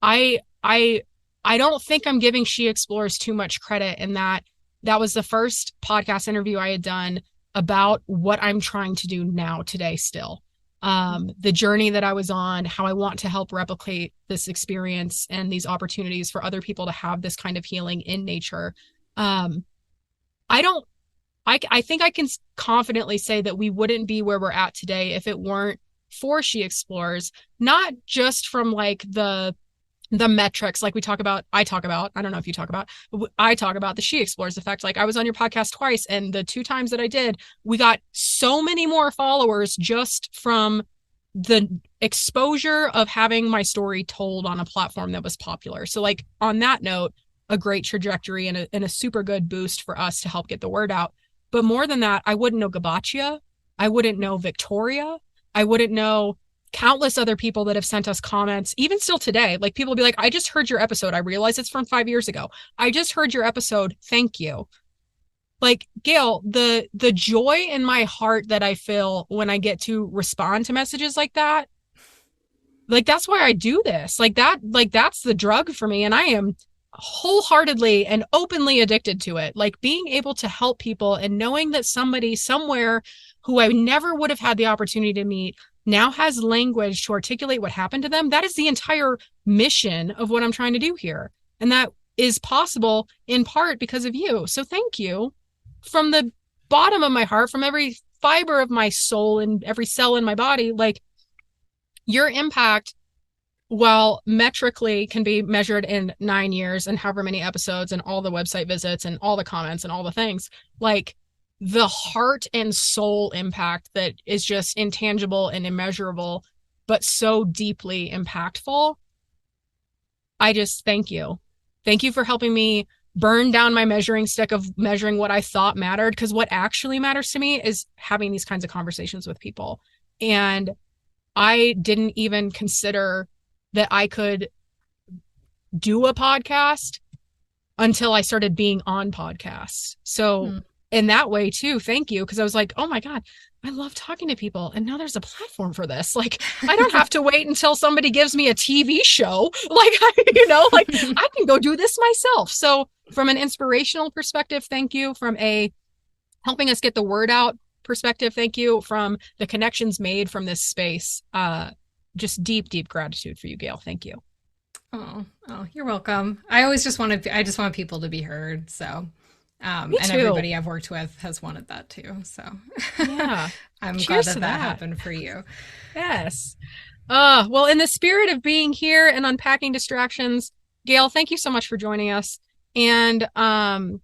I I I don't think I'm giving She Explores too much credit in that was the first podcast interview I had done about what I'm trying to do now today still. The journey that I was on, how I want to help replicate this experience and these opportunities for other people to have this kind of healing in nature. I don't I think I can confidently say that we wouldn't be where we're at today if it weren't for She Explores, not just from like the metrics like I talk about, I don't know if you talk about, I talk about the She Explores effect. Like I was on your podcast twice, and the two times that I did, we got so many more followers just from the exposure of having my story told on a platform that was popular. So like on that note, a great trajectory and a super good boost for us to help get the word out. But more than that, I wouldn't know Gabatia. I wouldn't know Victoria. I wouldn't know countless other people that have sent us comments, even still today. Like people will be like, I just heard your episode. I realize it's from 5 years ago. I just heard your episode. Thank you. Like Gail, the joy in my heart that I feel when I get to respond to messages like that, like that's why I do this. Like that's the drug for me. And I am wholeheartedly and openly addicted to it. Like being able to help people and knowing that somebody somewhere who I never would have had the opportunity to meet now has language to articulate what happened to them. That is the entire mission of what I'm trying to do here. And that is possible in part because of you. So thank you from the bottom of my heart, from every fiber of my soul and every cell in my body. Like your impact, while metrically can be measured in 9 years and however many episodes and all the website visits and all the comments and all the things, like the heart and soul impact that is just intangible and immeasurable, but so deeply impactful. I just thank you. Thank you for helping me burn down my measuring stick of measuring what I thought mattered. Because what actually matters to me is having these kinds of conversations with people. And I didn't even consider that I could do a podcast until I started being on podcasts. So in that way too, thank you. Because I was like, oh my God, I love talking to people. And now there's a platform for this. Like, I don't have to wait until somebody gives me a TV show. Like, I can go do this myself. So from an inspirational perspective, thank you. From a helping us get the word out perspective, thank you. From the connections made from this space, just deep, deep gratitude for you, Gale. Thank you. Oh, you're welcome. I just want people to be heard. So, and everybody I've worked with has wanted that too. So yeah, I'm glad that happened for you. Yes. Well, in the spirit of being here and unpacking distractions, Gale, thank you so much for joining us. And I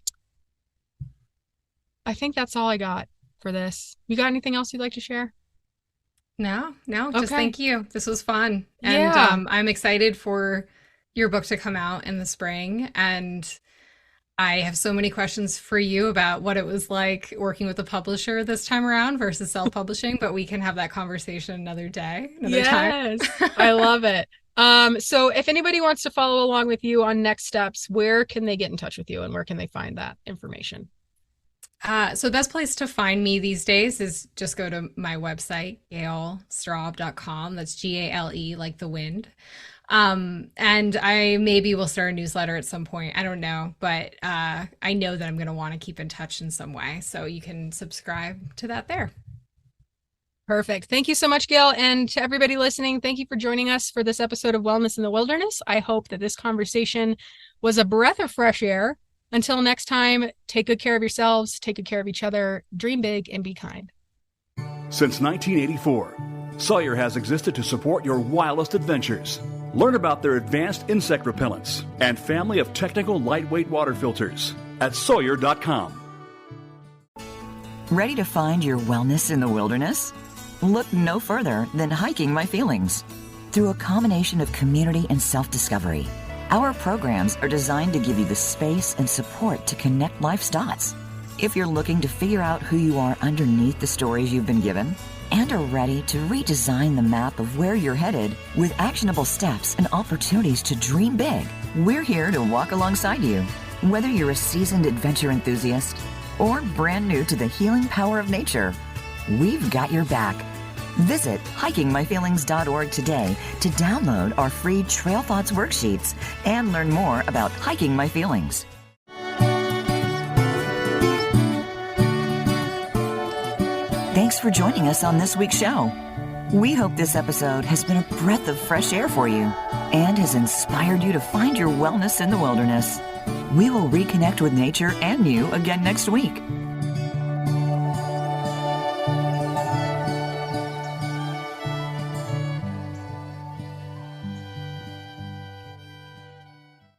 think that's all I got for this. You got anything else you'd like to share? No, just thank you. This was fun. And I'm excited for your book to come out in the spring. And I have so many questions for you about what it was like working with a publisher this time around versus self-publishing, but we can have that conversation another time. I love it. So if anybody wants to follow along with you on next steps, where can they get in touch with you and where can they find that information? So the best place to find me these days is just go to my website, galestraub.com. That's Gale, like the wind. And I maybe will start a newsletter at some point. I don't know, but I know that I'm going to want to keep in touch in some way. So you can subscribe to that there. Perfect. Thank you so much, Gale. And to everybody listening, thank you for joining us for this episode of Wellness in the Wilderness. I hope that this conversation was a breath of fresh air. Until next time, take good care of yourselves, take good care of each other, dream big, and be kind. Since 1984, Sawyer has existed to support your wildest adventures. Learn about their advanced insect repellents and family of technical lightweight water filters at Sawyer.com. Ready to find your wellness in the wilderness? Look no further than Hiking My Feelings. Through a combination of community and self-discovery, our programs are designed to give you the space and support to connect life's dots. If you're looking to figure out who you are underneath the stories you've been given and are ready to redesign the map of where you're headed with actionable steps and opportunities to dream big, we're here to walk alongside you. Whether you're a seasoned adventure enthusiast or brand new to the healing power of nature, we've got your back. Visit hikingmyfeelings.org today to download our free Trail Thoughts worksheets and learn more about Hiking My Feelings. Thanks for joining us on this week's show. We hope this episode has been a breath of fresh air for you and has inspired you to find your wellness in the wilderness. We will reconnect with nature and you again next week.